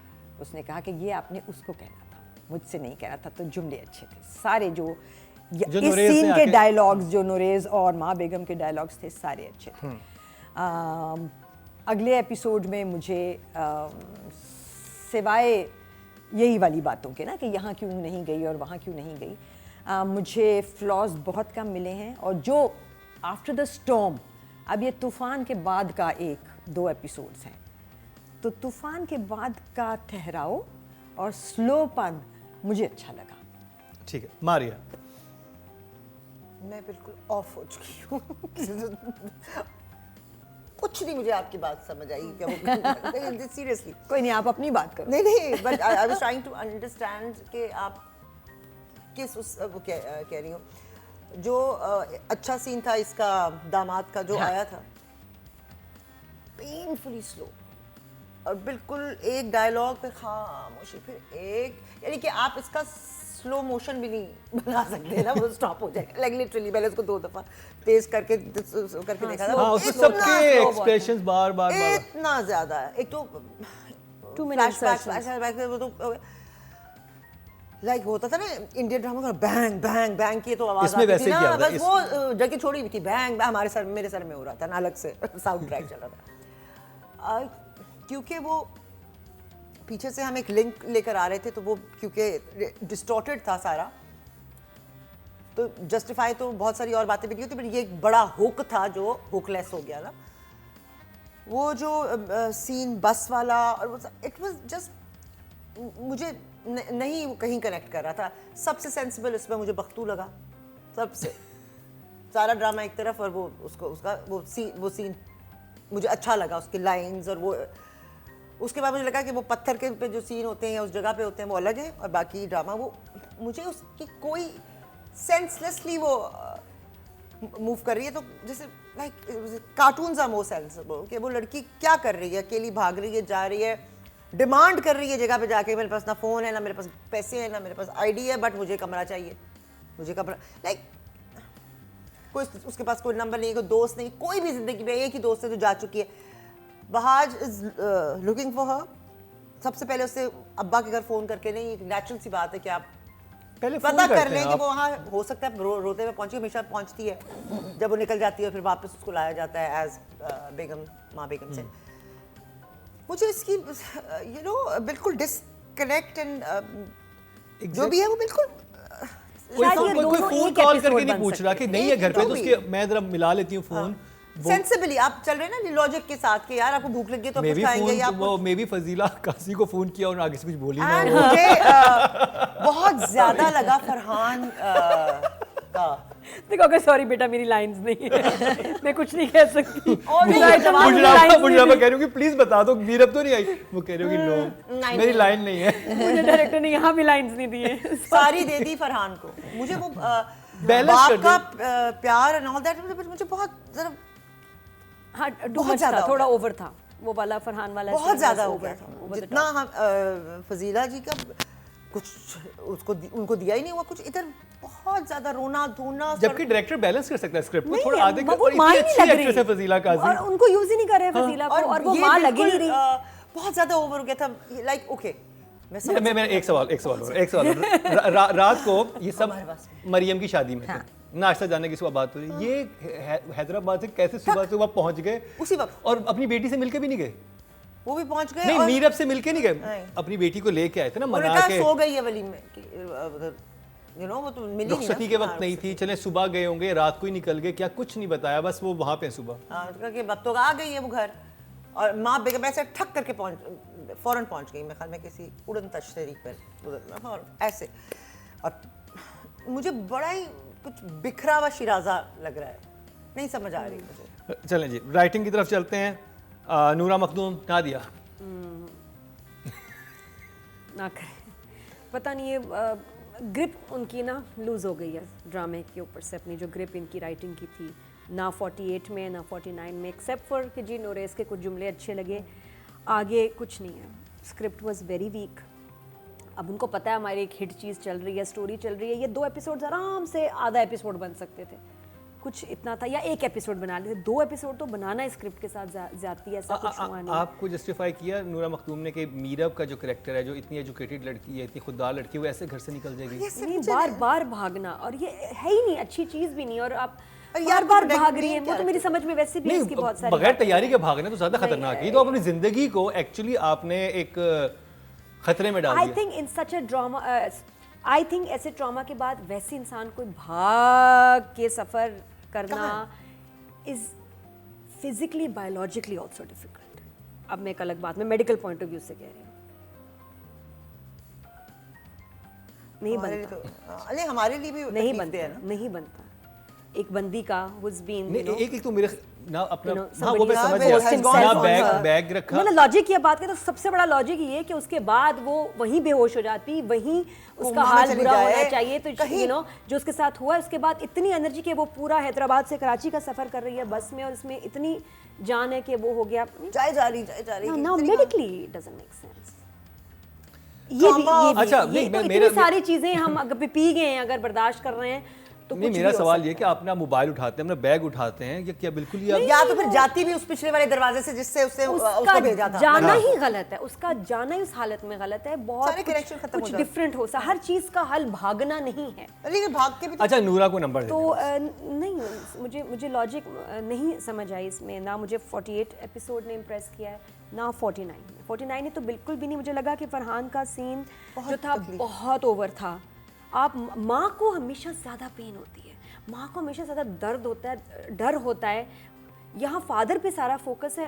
उसने कहा कि ये आपने उसको कहना था, मुझसे नहीं कहना था। तो जुमले अच्छे थे सारे, जो इस नोरेज़ ने सीन के आके- डायलॉग्स, जो नोरेज और माँ बेगम के डायलॉग्स थे, सारे अच्छे थे। अगले एपिसोड में मुझे सिवाय यही वाली बातों के ना कि यहाँ क्यों नहीं गई और वहाँ क्यों नहीं गई, मुझे फ्लॉज बहुत कम मिले हैं। और जो आफ्टर द स्टॉर्म, अब ये तूफ़ान के बाद का 1-2 एपिसोड्स हैं, तो तूफ़ान के बाद का ठहराव और स्लोपन मुझे अच्छा लगा। ठीक है मारिया। मैं बिल्कुल ऑफ हो चुकी हूँ। कुछ नहीं मुझे आपकी बात समझ आई क्या वो सीरियसली। कोई नहीं, आप अपनी बात करो। नहीं but I was trying to understand कि आप किस उस वो कह रही हो। जो अच्छा सीन था इसका दामाद का जो आया था, पेनफुली स्लो, और बिल्कुल एक डायलॉग पे खामोशी, फिर एक, यानी कि आप इसका स्लो मोशन भी नहीं बना सकते ना, वो स्टॉप हो जाएगा। लाइक लिटरली मैंने उसको 2 दफा तेज करके देखा था। हाँ, उसमें इतना सबके slow एक्सप्रेशंस बार बार बार इतना ज्यादा है। एक तो 2 minute फ्लैशबैक वो तो लाइक होता था ना इंडियन ड्रामा का, बैंग बैंग बैंग की तो आवाज इसमें आती वैसे थी किया ना, होता है, बस वो जगह छोड़ी हुई थी, बैंग बैंग हमारे सर, मेरे सर में हो रहा था ना, अलग से साउंड ट्रैक चल रहा था। क्योंकि वो पीछे से हम एक लिंक लेकर आ रहे थे, तो वो क्योंकि डिस्टॉर्टेड था सारा, तो जस्टिफाई तो बहुत सारी और बातें भी की होती, बट ये एक बड़ा हुक था जो हुकलेस हो गया ना। वो जो सीन बस वाला, और इट वाज जस्ट, मुझे नहीं कहीं कनेक्ट कर रहा था। सबसे सेंसिबल इसमें मुझे बख्तू लगा, सबसे। सारा ड्रामा एक तरफ, और वो उसका वो सीन मुझे अच्छा लगा, उसके लाइंस, और वो उसके बाद मुझे लगा कि वो पत्थर के पे जो सीन होते हैं या उस जगह पे होते हैं वो अलग है, और बाकी ड्रामा वो मुझे उसकी कोई सेंसलेसली वो मूव कर रही है। तो जैसे like cartoons are more sensible, कि वो लड़की क्या कर रही है, अकेली भाग रही है, जा रही है, डिमांड कर रही है जगह पे जाके, मेरे पास ना फ़ोन है, ना मेरे पास पैसे हैं, ना मेरे पास आईडी है, बट मुझे कमरा चाहिए, मुझे कमरा। लाइक कोई उसके पास कोई नंबर नहीं है, कोई दोस्त नहीं, कोई भी ज़िंदगी में एक ही दोस्त है जो जा चुकी है। बहाज इज लुकिंग फॉर हर। सबसे पहले उससे अब्बा के घर फ़ोन करके, नहीं, एक नेचुरल सी बात है कि आप पहले पता फोन कर करते लें हैं कि आप। वो वहाँ हो सकता है रोते हुए पहुँची, हमेशा पहुँचती है, जब वो निकल जाती है फिर वापस उसको लाया जाता है एज बेगम, माँ बेगम से। मुझे इसकी बिल्कुल डिस्कनेक्ट एंड जो भी है वो बिल्कुल कोई शायद ये फोन दोनों फोन एक कॉल episode करके नहीं बन पूछ रहा सकते कि नहीं है घर पे, तो जो भी। उसके मैं जरा मिला लेती हूँ फोन। सेंसिबली आप चल रहे हैं ना लॉजिक के साथ कि यार आपको भूख लगी है तो आप मे कुछ भी खाएंगे या फोन, आप वो मे भी फजीला काजी को फोन किया और आगे से कुछ बोली ना And हो। मुझे बहुत ज्यादा लगा फरहान का। देखो अगर सॉरी बेटा मेरी लाइंस नहीं है, मैं कुछ नहीं कह सकती। और नहीं, मेरा item मुझे lines नहीं मुजराबा दी। कह रही हूँ कि प्लीज बता दो, मीरब तो नहीं आई। वो कह रही हूँ कि नो नहीं, मेरी नहीं। लाइन नहीं है। मुझे डायरेक्टर ने यहाँ भी लाइंस नहीं दी है। सारी दे दी फरहान को। मुझे वो Balance बाप कर का प्यार एंड ऑल दैट मुझे बहुत जरा हाँ टू बहुत मच ज्यादा था, हो थोड़ा गया। ओवर था वो वाला, फरहान वाला बहुत scene ज्यादा was हो over गया था, था। over the जितना top। हम फजीला जी का कुछ उनको दिया ही नहीं हुआ, कुछ इधर बहुत ज्यादा रोना धोना। जबकि डायरेक्टर बैलेंस कर सकता है स्क्रिप्ट को, नहीं, थोड़ा आगे वो और माँ ही इतनी नहीं अच्छी लग एक्ट्रेस है रही। फजीला काजी। और उनको यूज ही नहीं कर रहे फजीला को, और वो ये माँ लगी बिल्कुल, नहीं रही। बहुत ज्यादा ओवर हो गया था। लाइक ओके मैं समझ मैं एक सवाल रात को ये सब हमारे पास मरियम की शादी में थे, नाश्ता जाने की सुबह बात हो रही, ये हैदराबाद से कैसे सुबह पहुंच गए उसी वक्त, और अपनी बेटी से मिलके भी नहीं गए? वो भी पहुंच गए। नहीं, और मीरब से मिलके नहीं गए, नहीं। अपनी बेटी को लेके आए थे ना, उन्होंने मना कहा के। सो गई है वली में, वो तो मिली नहीं रुखसती के वक्त नहीं थी, चले सुबह गए होंगे, रात को ही निकल गए, क्या कुछ नहीं बताया, बस वो वहां पे सुबह। हाँ, कि अब तो आ गई है वो घर, और माँ बेगम ऐसे ठक करके फौरन पहुंच गई। मैं ख्याल में किसी उड़न तशरीक पर ऐसे, और मुझे बड़ा ही कुछ बिखरा हुआ शिराजा लग रहा है, नहीं समझ आ रही मुझे। चलें जी राइटिंग की तरफ चलते हैं। नूरा मखदूम नादिया, ना करें, पता नहीं ये ग्रिप उनकी ना लूज़ हो गई है ड्रामे के ऊपर से, अपनी जो ग्रिप इनकी राइटिंग की थी, ना 48 में ना 49 में, एक्सेप्ट फॉर कि जी नोरेस के कुछ जुमले अच्छे लगे, आगे कुछ नहीं है। Script was very weak. अब उनको पता है हमारी एक हिट चीज़ चल रही है, स्टोरी चल रही है, ये 2 एपिसोड्स आराम से आधा एपिसोड बन सकते थे, कुछ इतना था, या 1 एपिसोड बना लेते, 2 एपिसोड तो बनाना स्क्रिप्ट के साथ ज्यादती है, ऐसा कुछ हुआ नहीं। आपको जस्टिफाई किया नूरा मखदूम ने कि मीरब का जो करेक्टर है, जो इतनी एजुकेटेड लड़की है, इतनी खुददार लड़की है, वो ऐसे घर से निकल जाएगी? नहीं, बार बार भागना, और ये है ही नहीं अच्छी चीज़ भी नहीं, और आप और बार यार बार तो भाग रही है, वो तो मेरी समझ में वैसे भी इसकी बहुत सारी बगैर बातें तैयारी हैं। के भागना तो ज्यादा खतरनाक है। ये तो अपनी जिंदगी को एक्चुअली आपने एक खतरे में डाल आई दिया। Think in such a drama, I think ऐसे ट्रॉमा के बाद वैसे इंसान को भाग के सफ़र करना is physically biologically also difficult. अब मैं एक अलग बात, मैं मेडिकल पॉइंट ऑफ व्यू से कह रही हूँ, नहीं बनता, नहीं हमारे लिए भी नहीं तकलीफ दे है बनता, ना। नहीं बनता। एक बंदी का who's been, you know, एक तो मेरे ना अपना you know, हाँ वो मैं somebody समझ has गया, forced himself ना on बैग her। बैग रखा। मैंने लॉजिक की बात करें तो सबसे बड़ा लॉजिक ये है कि उसके बाद वो वहीं बेहोश हो जाती, वहीं उसका कोमा में हाल चली बुरा जाए, होना चाहिए, तो कहीं- यू नो जो उसके साथ हुआ, उसके बाद इतनी एनर्जी कि वो पूरा हैदराबाद से कराची का सफर कर रही है बस में, और इसमें इतनी जान है कि वो हो गया। जाए जा रही नाउ इतनी medically it doesn't make sense. ये भी अच्छा, ये नहीं, तो मैं- इतनी मेरा- सारी चीजें हम अगर पी गए हैं, अगर बर्दाश्त कर रहे हैं तो नहीं, कुछ मेरा भी हो सवाल सकता ये कि आप अपना मोबाइल उठाते हैं, अपना बैग उठाते हैं, या क्या बिल्कुल ही आप या तो फिर जाती भी उस पिछले वाले दरवाजे से जिससे उससे उसका उसको भेजा था। जाना ही गलत है, उसका जाना ही उस हालत में गलत है। बहुत सारे connection खत्म हो कुछ जाते। डिफरेंट हो सकता, हर चीज का हल भागना नहीं है। लेकिन भाग के भी अच्छा नूरा को नंबर तो दे नहीं, मुझे लॉजिक नहीं समझ आई इसमें, ना मुझे 48 एपिसोड ने इम्प्रेस किया है, ना 49 ने तो बिल्कुल भी नहीं। मुझे लगा कि फरहान का सीन जो था बहुत ओवर था। आप माँ को हमेशा ज़्यादा पेन होती है, माँ को हमेशा ज़्यादा दर्द होता है, डर होता है। यहाँ फादर पे सारा फोकस है,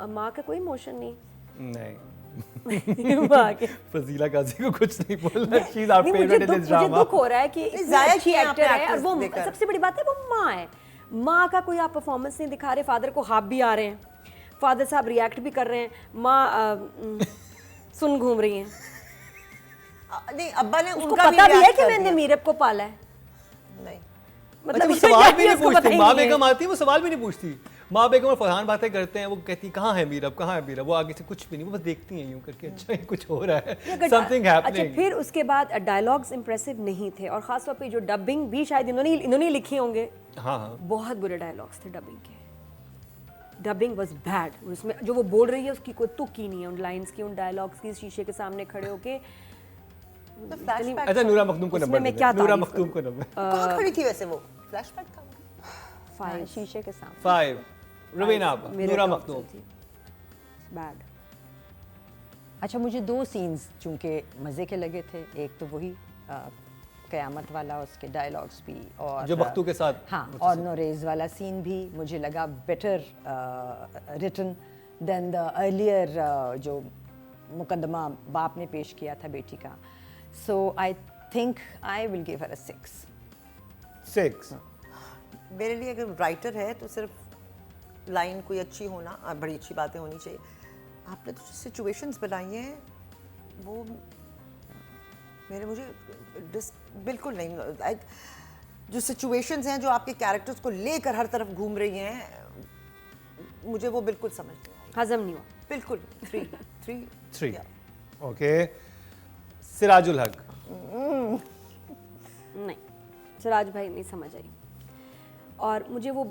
माँ का कोई इमोशन नहीं। नहीं माँ के फजीला काजी को कुछ नहीं बोलना। शी इज आवर नहीं, फेवरेट इन दिस मुझे ड्रामा। दुख हो रहा है कि इतनी जाया अच्छी किया एक्टर आपने है, और वो actress देखकर। सबसे बड़ी बात है वो माँ है। माँ का कोई आप परफॉर्मेंस नहीं दिखा रहे, फादर को ख्वाब भी आ रहे हैं, फादर साहब रिएक्ट भी कर रहे हैं, माँ सुन घूम रही हैं। नहीं अब्बा ने उसको उनका पता भी है react कि कर मैंने दिया। मीरब को पाला है, नहीं अच्छा वो ये सवाल भी नहीं उसको पता पूछती, ही माँ नहीं है। बेगम आती है वो सवाल भी नहीं पूछती। माँ बेगम और फरहान बातें करते हैं, वो कहती कहाँ है मीरब, कहाँ है मीरब, वो आगे से कुछ भी नहीं, वो बस देखती हैं यूं करके, अच्छा ये कुछ हो रहा है, समथिंग अच्छा हैपनिंग। फिर उसके बाद डायलॉग्स इंप्रेसिव नहीं थे, और खासतौर पे जो डबिंग भी शायद इन्होंने लिखे होंगे, हाँ हाँ बहुत बुरे डायलॉग्स थे डबिंग के। डबिंग वाज बैड, उसमें जो वो बोल रही है उसकी कोई तुक ही नहीं है, उन लाइंस की, उन डायलॉग्स की, शीशे के सामने खड़े होके। तो फ्लैशबैक अच्छा नूरा मखदूम को उसमें नंबर मैं दे क्या नूरा तारीफ मखदूम को नंबर कहाँ खड़ी थी वैसे वो फ्लैशबैक था 5 शीशे के सामने 5 रवीना आपा नूरा मखदूम। बैड। अच्छा, मुझे 2 सीन्स चूँकि मज़े के लगे थे। एक तो वही क़यामत वाला, उसके डायलॉग्स भी, और जो बख्तू के साथ हाँ, और नोरेज़ वाला सीन भी मुझे लगा better written than the earlier जो मुकदमा बाप ने पेश किया था बेटी का। So I think I will give her a 6। मेरे लिए अगर राइटर है तो सिर्फ लाइन कोई अच्छी होना, बड़ी अच्छी बातें होनी चाहिए। आपने तो जो सिचुएशंस बनाई हैं वो मुझे बिल्कुल नहीं, लाइक जो सिचुएशंस हैं जो आपके कैरेक्टर्स को लेकर हर तरफ घूम रही हैं, मुझे वो बिल्कुल समझ नहीं आई, हजम नहीं हुआ बिल्कुल। 3 ओके सिराजुल हक। नहीं, सिराज भाई नहीं समझ आई, और मुझे वो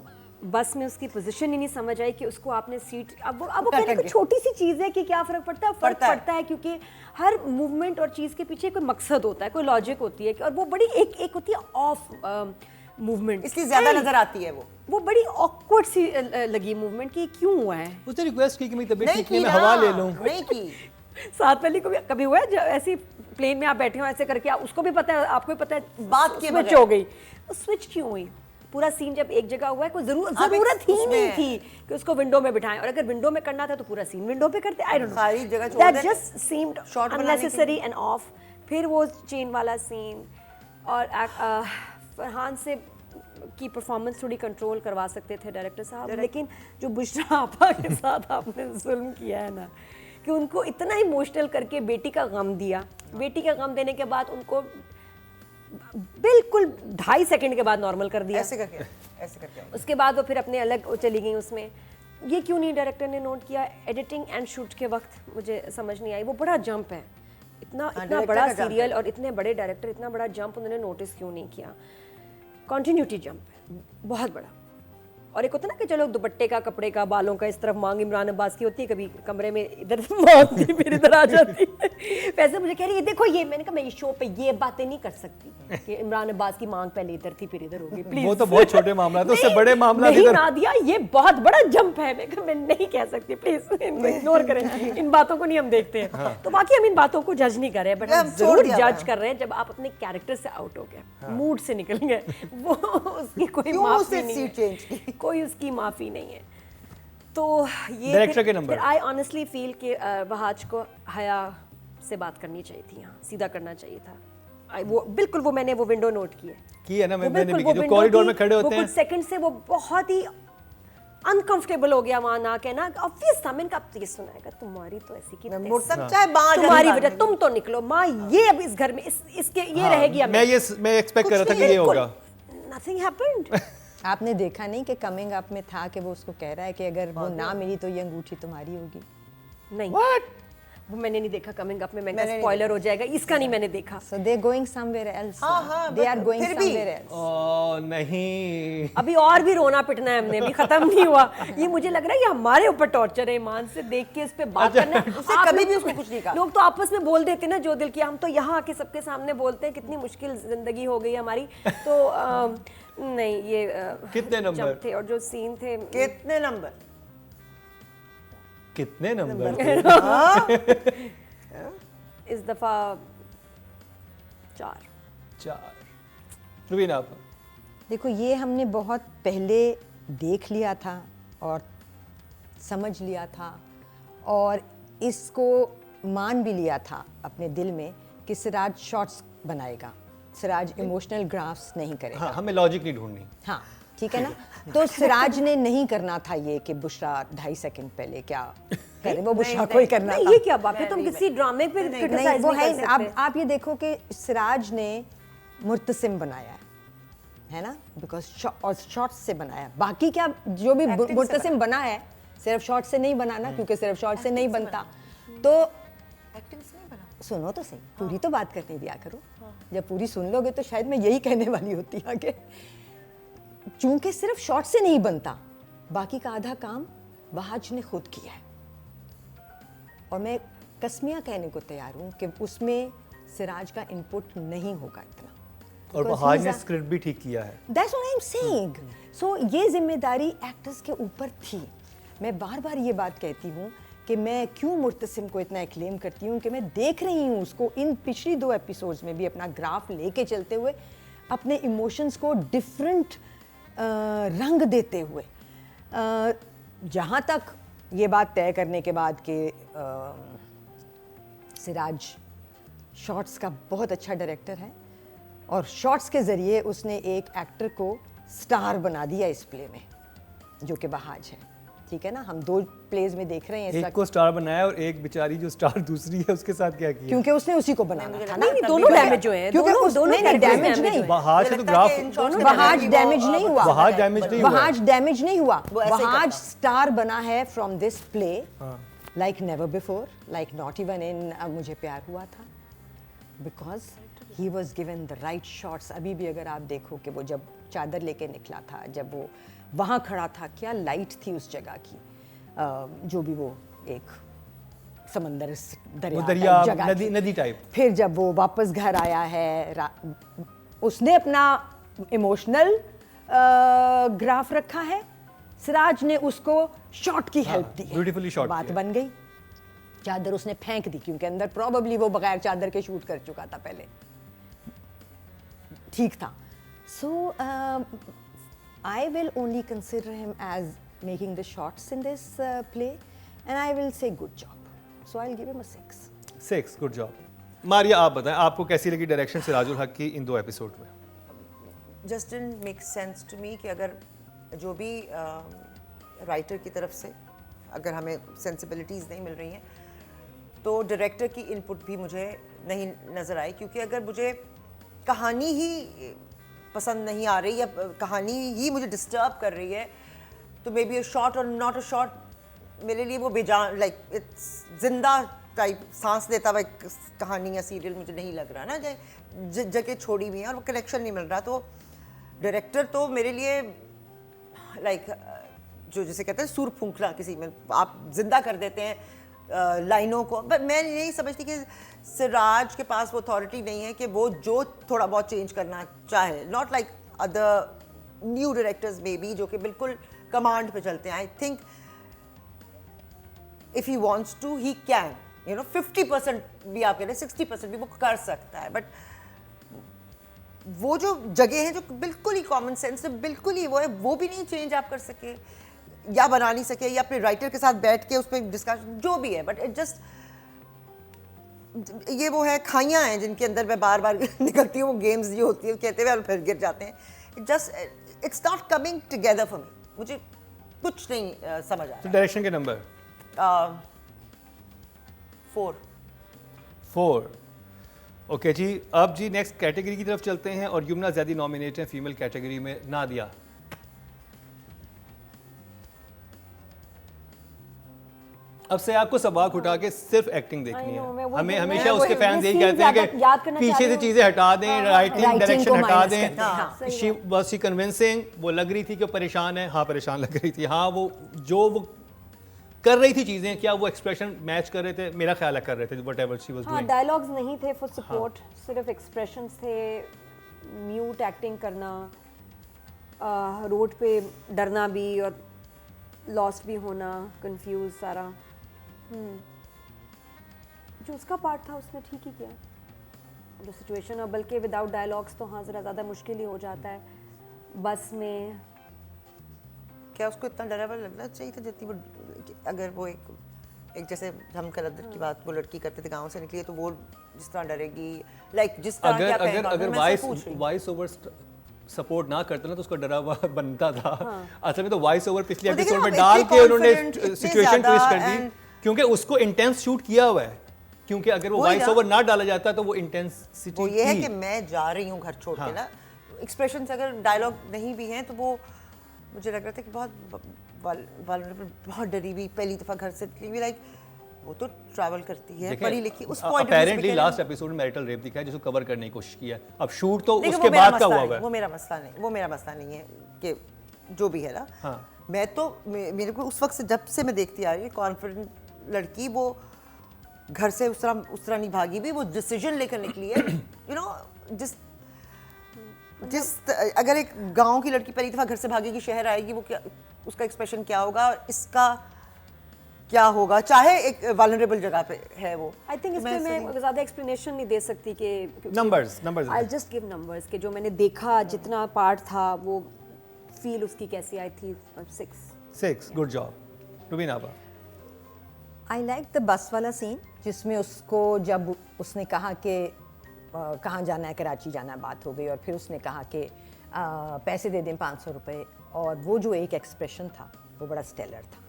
बस में उसकी पोजीशन ही नहीं समझ आई कि उसको आपने सीट, अब वो कहने को छोटी सी चीज़ है कि क्या फ़र्क पड़ता है, फ़र्क पड़ता है क्योंकि हर मूवमेंट और चीज़ के पीछे कोई मकसद होता है, कोई लॉजिक होती है, और वो बड़ी एक होती है ऑफ मूवमेंट, इसलिए ज़्यादा नज़र आती है वो बड़ी ऑकवर्ड सी लगी मूवमेंट कि क्यों हुआ है। उसने रिक्वेस्ट की कि मेरी तबीयत नहीं ठीक नहीं, की मैं ना, हवा ले लूं। नहीं की। साथ वाली को भी कभी हुआ है जब ऐसी प्लेन में आप बैठे हो ऐसे करके, उसको भी पता है, आपको भी पता है, बात के स्विच बगैर। हो गई, स्विच क्यों हुई? पूरा सीन जब एक जगह हुआ है, कोई जरूरत ही नहीं थी कि उसको विंडो में बिठाएं, और अगर विंडो में करना था तो पूरा सीन विंडो पे करते। आई डोंट नो, सारी जगह छोड़ दैट देते। जस्ट सीम्ड Shot बनाने के अननेसेसरी एंड ऑफ। फिर वो चेन वाला सीन, और फरहान से की परफॉर्मेंस थोड़ी कंट्रोल करवा सकते थे डायरेक्टर साहब, लेकिन जो बुशरा आपा के साथ आपने जुल्म किया है ना, कि उनको इतना इमोशनल करके बेटी का गम दिया, बेटी का गम देने के बाद उनको बिल्कुल 2.5 सेकंड के बाद नॉर्मल कर दिया। ऐसे करके उसके बाद वो फिर अपने अलग वो चली गई उसमें। ये क्यों नहीं डायरेक्टर ने नोट किया? एडिटिंग एंड शूट के वक्त मुझे समझ नहीं आई। वो बड़ा जंप है, इतना director बड़ा का jump सीरियल और इतने बड़े डायरेक्टर, इतना बड़ा जंप उन्होंने नोटिस क्यों नहीं किया? कॉन्टिन्यूटी जंप है बहुत बड़ा। और एक होता है ना कि चलो दुपट्टे का, कपड़े का, बालों का, इस तरफ मांग इमरान अब्बास की होती है, कभी कमरे में इधर मांगती फिर इधर आ जाती है। वैसे मुझे कह रही है देखो ये, मैंने कहा मैं इस शो पे ये बातें नहीं कर सकती कि इमरान अब्बास की मांग पहले इधर थी फिर इधर होगी, प्लीज। वो तो बहुत छोटे मामला था, उससे बड़े मामला नहीं इधर। नादिया ये बहुत बड़ा जंप है, मैं कहा मैं नहीं कह सकती, प्लीज इनको इग्नोर करें, इन बातों को नहीं हम देखते हैं। तो बाकी हम इन बातों को जज नहीं कर रहे, बट हम हम छोड़ जरूर दिया जज था। कर रहे हैं जब आप अपने कैरेक्टर से आउट हो गए, मूड से निकल गए, वो उसकी कोई क्यों माफी उसने नहीं सीट है, चेंज की? कोई उसकी माफी नहीं है। तो ये Director के number। आई ऑनेस्टली फील कि वहाज को हया से बात करनी चाहिए थी, यहाँ सीधा करना चाहिए था। वो बिल्कुल वो मैंने वो विंडो नोट की है ना, वो मैंने भी बिल्कुल की, वो जो window कॉरिडोर की, में खड़े वो होते हैं। कुछ सेकंड से वो बहुत ही अनकंफर्टेबल हो गया वहां ना के ना, ऑब्वियस था। मैंने कहा ये सुनाएगा तुम्हारी तो ऐसी की तैसी। मुर्तब चाहे बाहर तुम्हारी जाने वजह वाली। तुम तो निकलो माँ, ये अब इस घर में इसके ये रहेगी अब मैं एक्सपेक्ट कर रहा था कि ये होगा। Nothing happened. आपने देखा नहीं कि कमिंग अप में था कि वो उसको कह रहा है कि अगर वो ना मिली तो ये अंगूठी तुम्हारी होगी। नहीं What? वो मैंने नहीं देखा कमिंग अप में, मैंने मैंने नहीं स्पॉइलर हो जाएगा, इसका नहीं मैंने देखा। So they're going somewhere else. हाँ, They are but going फिर भी- somewhere else. ओ नहीं, अभी और भी रोना पिटना है हमने, अभी खत्म नहीं हुआ। ये मुझे लग रहा है ये हमारे ऊपर टॉर्चर है, ईमान से देख के इस पे बात करना है। उसने आप कभी लोग- भी उसको कुछ नहीं कहा। लोग तो आपस में बोल देते ना जो दिल की, हम तो यहाँ आके सबके सामने बोलते हैं कितनी मुश्किल जिंदगी हो गई हमारी। तो नहीं ये कितने नंबर? जब थे और जो सीन थे, कितने नंबर? कितने नंबर थे? इस दफा 4। 4। रुबीना आप। देखो ये हमने बहुत पहले देख लिया था और समझ लिया था और इसको मान भी लिया था अपने दिल में कि सिराज शॉर्ट्स बनाएगा, सिराज इमोशनल ग्राफ्स नहीं करेगा। हाँ, हमें लॉजिक नहीं ढूंढनी। हाँ ठीक है ना। तो सिराज ने नहीं करना था ये कि बुशरा 2.5 सेकंड पहले क्या करे, वो बुशरा को ही करना नहीं था। ये क्या बात है, तुम किसी ड्रामे पे नहीं क्रिटिसाइज वो नहीं है, कर सकते। आप ये देखो कि सिराज ने मुर्तसिम बनाया है ना, बिकॉज और शॉर्ट्स से बनाया। बाकी क्या जो भी Acting से मुर्तसिम बना है सिर्फ शॉर्ट से नहीं बनाना, क्योंकि सिर्फ शॉर्ट से नहीं बनता। तो एक्टिंग से नहीं बना। सुनो तो सही, पूरी तो बात करने दिया करो। जब पूरी सुन लोगे तो शायद मैं यही कहने वाली होती आगे। चूंकि सिर्फ शॉर्ट से नहीं बनता, बाकी का आधा काम वहाज ने खुद किया है और मैं कसमिया कहने को तैयार हूं कि उसमें सिराज का इनपुट नहीं होगा इतना। और Because बहाज he's ने a- स्क्रिप्ट भी ठीक किया है। That's what I'm saying. So ये जिम्मेदारी एक्टर्स के ऊपर थी। मैं बार बार ये बात कहती हूँ कि मैं क्यों मुर्तसिम को इतना एक्लेम करती हूँ कि मैं देख रही हूँ उसको इन पिछली 2 एपिसोड्स में भी अपना ग्राफ लेके चलते हुए, अपने इमोशंस को डिफरेंट रंग देते हुए। जहाँ तक ये बात तय करने के बाद कि सिराज शॉर्ट्स का बहुत अच्छा डायरेक्टर है और शॉर्ट्स के ज़रिए उसने एक एक्टर को स्टार बना दिया इस प्ले में, जो कि बहाज है। ठीक है ना, हम 2 प्लेज में देख रहे हैं इस एक वक्त, को स्टार बनाया और एक बेचारी जो स्टार दूसरी है उसके साथ क्या किया? क्योंकि उसने उसी को बनाना था ना। नहीं दोनों डैमेज हुए हैं, क्योंकि दोनों नहीं characters डैमेज damage नहीं, हुए। बहाज से तो ग्राफ, वहाज डैमेज नहीं हुआ, वहाज डैमेज नहीं हुआ। वहाज डैमेज नहीं हुआ, वो ऐसे ही वहाज करता। स्टार बना है from this play like never before, like not even in मुझे प्यार हुआ था, because he was given the right shots. अभी भी अगर आप देखो कि वो जब चादर लेके निकला था, जब वो वहाँ खड़ा था, क्या लाइट थी उस जगह की, जो भी वो एक समंदर वो दरिया दरिया type जगह नदी थी। नदी टाइप। फिर जब वो वापस घर आया है, उसने अपना इमोशनल ग्राफ रखा है, सिराज ने उसको शॉट की हेल्प दी है। beautifully shot बात किया। बन गई। चादर उसने फेंक दी क्योंकि अंदर प्रोबेबली वो बगैर चादर के शूट कर चुका था पहले, ठीक था। So I will only consider him as making the shots in this play and I will say good job, so I will give him a 6। 6, good job. Maria आप बताएं, आपको कैसी लगी डायरेक्शन सिराजुल हक की इन 2 एपिसोड में? Just didn't make sense to me कि अगर जो भी राइटर की तरफ से अगर हमें सेंसिबिलिटीज़ नहीं मिल रही हैं तो डायरेक्टर की इनपुट भी मुझे नहीं नज़र आई, क्योंकि अगर मुझे कहानी ही पसंद नहीं आ रही या कहानी ही मुझे डिस्टर्ब कर रही है, तो मे बी अ शॉर्ट और नॉट अ शॉर्ट मेरे लिए वो बेजान, लाइक इट्स जिंदा टाइप सांस लेता हुआ एक कहानी या सीरियल मुझे नहीं लग रहा ना, जगह छोड़ी हुई है और वो कनेक्शन नहीं मिल रहा। तो डायरेक्टर तो मेरे लिए लाइक जो जिसे कहते हैं सुर फूंकना, किसी में आप जिंदा कर देते हैं लाइनों को। बट मैं नहीं समझती कि सिराज के पास वो अथॉरिटी नहीं है कि वो जो थोड़ा बहुत चेंज करना चाहे, not like other new directors में भी जो कि बिल्कुल कमांड पे चलते हैं। I think if he wants to he can, you know 50% भी आप कह रहे हैं, 60% भी वो कर सकता है। बट वो जो जगह है जो बिल्कुल ही कॉमन सेंस से बिल्कुल ही वो है, वो भी नहीं चेंज आप कर सके या बना नहीं सके या अपने राइटर के साथ बैठ के उस पर डिस्कशन जो भी है। बट इट जस्ट ये वो है खाइयाँ हैं जिनके अंदर मैं बार बार निकलती हूँ, वो गेम्स जो होती है कहते हुए और फिर गिर जाते हैं। It just it's not coming together for me, मुझे कुछ नहीं समझ आ तो डायरेक्शन के नंबर रहा। 4। 4। ओके जी, अब जी नेक्स्ट कैटेगरी की तरफ चलते हैं और यमुना ज़ैदी नॉमिनेट हैं फीमेल कैटेगरी में, नादिया। अब से आपको सबक उठा के सिर्फ एक्टिंग देखनी I know, मैं है। वो हमें बोल- हमेशा मैं उसके वो- फैंस ये यही scene कहते हैं याद- याद कि करना पीछे चाह से रही हूँ। चीजें हटा दें, राइटिंग Writing डायरेक्शन को हटा minus दें। करते हैं, हाँ। सही शी बात। वाज शी कन्विंसिंग, वो लग रही थी कि परेशान है, हाँ परेशान लग रही थी, हाँ वो जो वो कर रही थी चीजें, क्या वो एक्सप्रेशन मैच कर रहे थे? मेरा ख्याल है कर रहे थे, व्हाटएवर शी वाज हाँ, डूइंग। डायलॉग्स नहीं थे फॉर सपोर्ट, सिर्फ एक्सप्रेशंस थे, म्यूट एक्टिंग करना, रोड पे डरना भी और लॉस्ट भी होना, कंफ्यूज सारा। जो उसका पार्ट था उसने ठीक ही किया, जो सिचुएशन, और बल्कि विदाउट डायलॉग्स तो हाँ ज़रा ज़्यादा मुश्किल ही हो जाता है बस में। क्या उसको इतना डरावना लगना चाहिए था जितनी वो, अगर वो एक जैसे हम कलंदर की बात, वो लड़की करते थे गांव से निकली है तो वो जिस तरह डरेगी, लाइक जिस तरह अगर क्या अगर कहेगा, अगर मैं वॉइस वॉइस ओवर सपोर्ट ना करते ना तो उसका डरा हुआ बनता था। असल में तो वॉइस ओवर पिछले वो देखिए एपिसोड में ना, डाल इतने के उन्होंने confident, इतने सिचुएशन ज्यादा ट्विस्ट कर दी, and- क्योंकि उसको इंटेंस शूट किया हुआ है, क्योंकि अगर वो वही वॉइस ना। ओवर ना डाला जाता तो वो इंटेंसिटी वो ये है थी। कि मैं जा रही हूँ घर छोड़ हाँ। के ना, एक्सप्रेशंस अगर डायलॉग नहीं भी हैं तो वो मुझे लग रहा था कि बहुत vulnerable, बहुत डरी हुई, पहली दफा घर से निकली हुई, लाइक वो तो ट्रैवल करती है, पढ़ी लिखी, उस पॉइंट अपेरेंटली लास्ट एपिसोड में मैरिटल रेप दिखाया जिसको कवर करने की कोशिश किया है। अब शूट तो देखिए, उसके वो मेरा बाद का मसला हुआ नहीं, है। वो मेरा मसला नहीं है कि जो भी है ना। हाँ। मैं तो मेरे को उस वक्त से जब से मैं देखती आ रही हूँ, कॉन्फिडेंट लड़की, वो घर से उस तरह नहीं भागी भी, वो डिसीजन लेकर निकली है। यू नो जिस अगर एक गांव की लड़की पहली दफा घर से भागेगी, शहर आएगी, वो क्या उसका एक्सप्रेशन क्या होगा, इसका क्या होगा, चाहे एक वल्नरेबल जगह पे है वो। आई थिंक इसमें मैं ज़्यादा एक्सप्लेनेशन नहीं दे सकती कि numbers I just give numbers कि जो मैंने देखा, जितना पार्ट था, वो फील उसकी कैसी आई थी। 6। गुड जॉब रुबीना आपा। आई लाइक द बस वाला सीन जिसमें उसको जब उसने कहा कि कहाँ जाना है, कराची जाना है, बात हो गई और फिर उसने कहा कि पैसे दे दें 500 रुपये, और वो जो एक एक्सप्रेशन था वो बड़ा स्टेलर था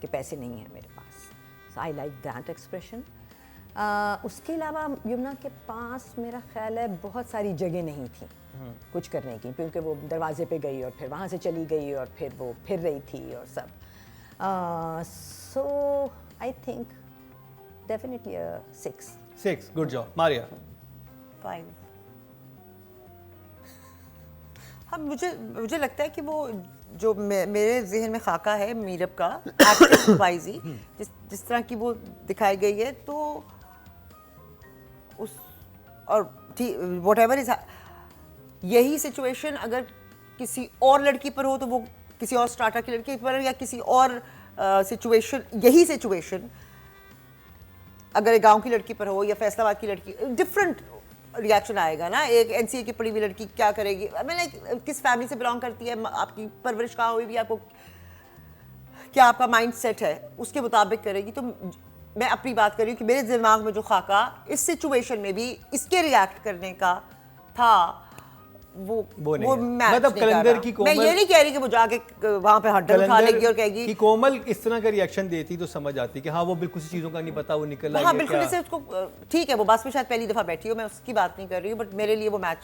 कि पैसे नहीं है मेरे पास। सो आई लाइक दैट एक्सप्रेशन। उसके अलावा यमुना के पास मेरा ख्याल है बहुत सारी जगह नहीं थी कुछ करने की, क्योंकि वो दरवाजे पे गई और फिर वहाँ से चली गई और फिर वो फिर रही थी और सब। So I think definitely 6। Good job Maria. 5। हाँ, मुझे लगता है कि वो जो मेरे जहन में खाका है मीरब का एक्टिंग वाइज ही, जिस तरह की वो दिखाई गई है, तो उस और व्हाटएवर इज, यही सिचुएशन अगर किसी और लड़की पर हो तो वो किसी और स्टार्टर की लड़की पर, या किसी और सिचुएशन, यही सिचुएशन अगर एक गांव की लड़की पर हो या फैसलाबाद की लड़की, डिफरेंट रिएक्शन आएगा ना। एक एनसीए की पढ़ी हुई लड़की क्या करेगी, मैंने किस फैमिली से बिलोंग करती है, आपकी परवरिश कहाँ हुई भी, आपको क्या आपका माइंड सेट है, उसके मुताबिक करेगी। तो मैं अपनी बात कर रही हूँ कि मेरे दिमाग में जो खाका इस सिचुएशन में भी इसके रिएक्ट करने का था, वो नहीं वो है। मैच मतलब नहीं कर कलंदर रहा। की मैं कोमल- ये नहीं कह रही कि वो जाके वहां पे हड्डल खा लेगी और कहेगी कि कोमल इस तरह का रिएक्शन देती तो समझ आती कि हाँ वो बिल्कुल सी चीज़ों का नहीं पता, वो निकल आई हाँ है बिल्कुल क्या। जैसे उसको ठीक है वो बस में शायद पहली दफा बैठी हो, मैं उसकी बात नहीं कर रही हूँ, बट मेरे लिए वो मैच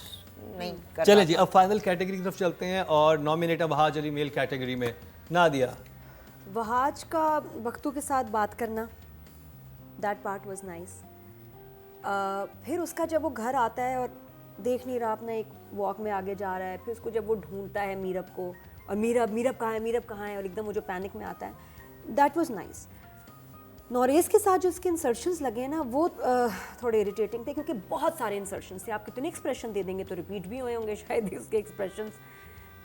नहीं कर चले रहा जी, अब फाइनल कैटेगरी की तरफ चलते हैं और नॉमिनेट है वहाज अली मेल कैटेगरी में। नादिया, वहाज का वक्तों के साथ बात करना, दैट पार्ट वाज नाइस। फिर उसका जब वो घर आता है और देख नहीं रहा, अपना एक वॉक में आगे जा रहा है, फिर उसको जब वो ढूंढता है मीरब को, और मीरब कहाँ है, और एकदम वो जो पैनिक में आता है, दैट वाज नाइस। नॉरेस के साथ जो उसके इंसर्शंस लगे हैं ना, वो थोड़े इरिटेटिंग थे, क्योंकि बहुत सारे इंसर्शंस थे। आप कितने एक्सप्रेशन दे देंगे तो रिपीट भी हुए होंगे शायद उसके एक्सप्रेशंस,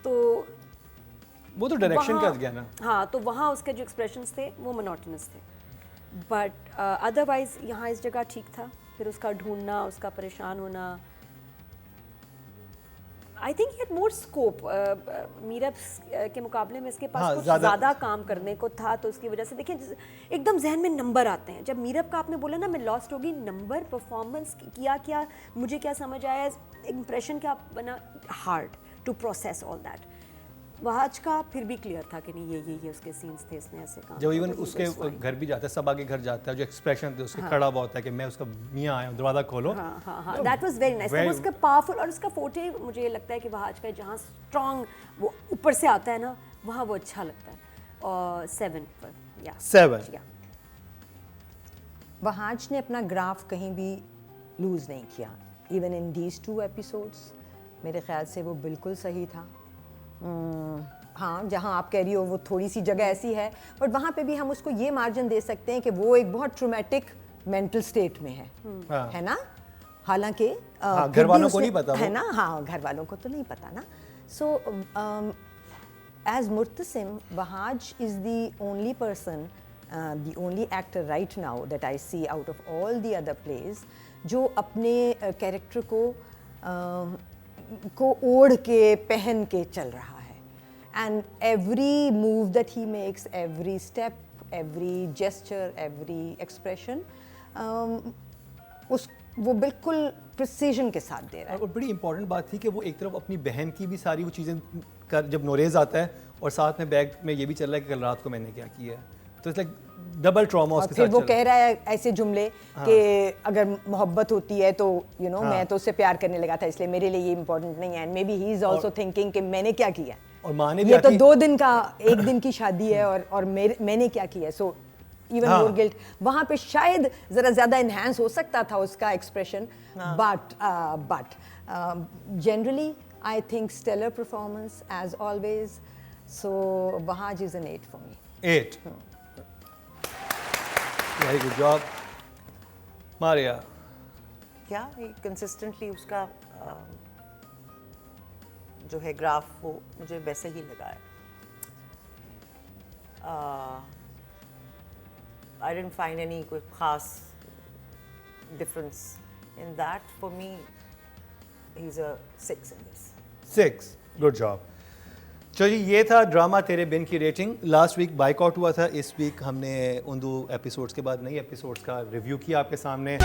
तो वो तो डायरेक्शन वहाँ- का गया ना। हाँ, तो वहाँ उसके जो एक्सप्रेशंस थे वो मोनोटोनस थे, बट अदरवाइज यहाँ इस जगह ठीक था। फिर उसका ढूंढना, उसका परेशान होना, I think had more scope Meerab के मुकाबले में। इसके पास हाँ, कुछ ज़्यादा- ज़्यादा काम करने को था, तो उसकी वजह से देखिए एकदम जहन में नंबर आते हैं। जब मीरब का आपने बोला ना मैं लॉस्ट होगी, नंबर, परफॉर्मेंस, क्या मुझे क्या समझ आया, इम्प्रेशन क्या बना, hard to process all that. Wahaj का फिर भी क्लियर था कि नहीं ये उसके सीन्स थे, इसने ऐसे काम जब किया, इवन तो he उसके was fine। घर भी जाता है, सब आगे घर जाता है, जो एक्सप्रेशन थे उसके खड़ा हुआ होता है कि मैं उसका मियाँ आया हूँ, दरवाजा खोलो। हाँ, that was very nice. Very- उसका पावरफुल, और उसका फोटे मुझे लगता है कि वहाज का जहाँ स्ट्रॉन्ग वो ऊपर से आता है ना, वहाँ वो अच्छा लगता है। और 7 पर, या 7। वहाज ने अपना ग्राफ कहीं भी लूज़ नहीं किया, इवन इन दीज 2 एपिसोड्स मेरे ख्याल से वो बिल्कुल सही था। हाँ, जहाँ आप कह रही हो वो थोड़ी सी जगह ऐसी है, बट वहाँ पे भी हम उसको ये मार्जिन दे सकते हैं कि वो एक बहुत ट्रोमेटिक मेंटल स्टेट में है, हाँ। है ना। हालांकि हाँ, फिर घर भी वालों को उसने- नहीं पता वो। है ना, हाँ घर वालों को तो नहीं पता ना। सो as Murtasim, Wahaj is the only person, the only actor right now that I see out of all the other plays जो अपने कैरेक्टर को ओढ़ के पहन के चल रहा है, and every move that he makes, every step, every gesture, every expression, वो बिल्कुल प्रिसीजन के साथ दे रहा है। और बड़ी इंपॉर्टेंट बात थी कि वो एक तरफ अपनी बहन की भी सारी वो चीज़ें कर, जब नोरेज आता है और साथ में बैग में ये भी चल रहा है कि कल रात को मैंने क्या किया है, तो इट्स लाइक डबल ट्रॉमा और उसके फिर साथ वो चल कह रहा है ऐसे जुमले कि अगर मोहब्बत होती है तो मैं तो उससे प्यार करने लगा था, इसलिए मेरे लिए ये इम्पोर्टेंट नहीं है, and may be he is also thinking कि मैंने क्या किया। और माँ ने भी ये तो आके- 2 दिन का, 1 दिन की शादी है और मैंने क्या किया, सो इवन हाँ। मोर गिल्ट। वहाँ पे शायद जरा ज्यादा इन्हांस हो सकता था उसका expression, but generally I think stellar performance as always, so Wahaj is an 8 for me. 8। Very good job Maria. क्या कंसिस्टेंटली उसका जो है ग्राफ वो मुझे वैसे ही लगा है। आई डिडंट फाइंड एनी कोई खास difference in that. For me he is a 6 in this. 6, good job. चलो जी, ये था ड्रामा तेरे बिन की रेटिंग। लास्ट वीक बाइकआउट हुआ था, इस वीक हमने उन 2 एपिसोड्स के बाद नई एपिसोड्स का रिव्यू किया आपके सामने।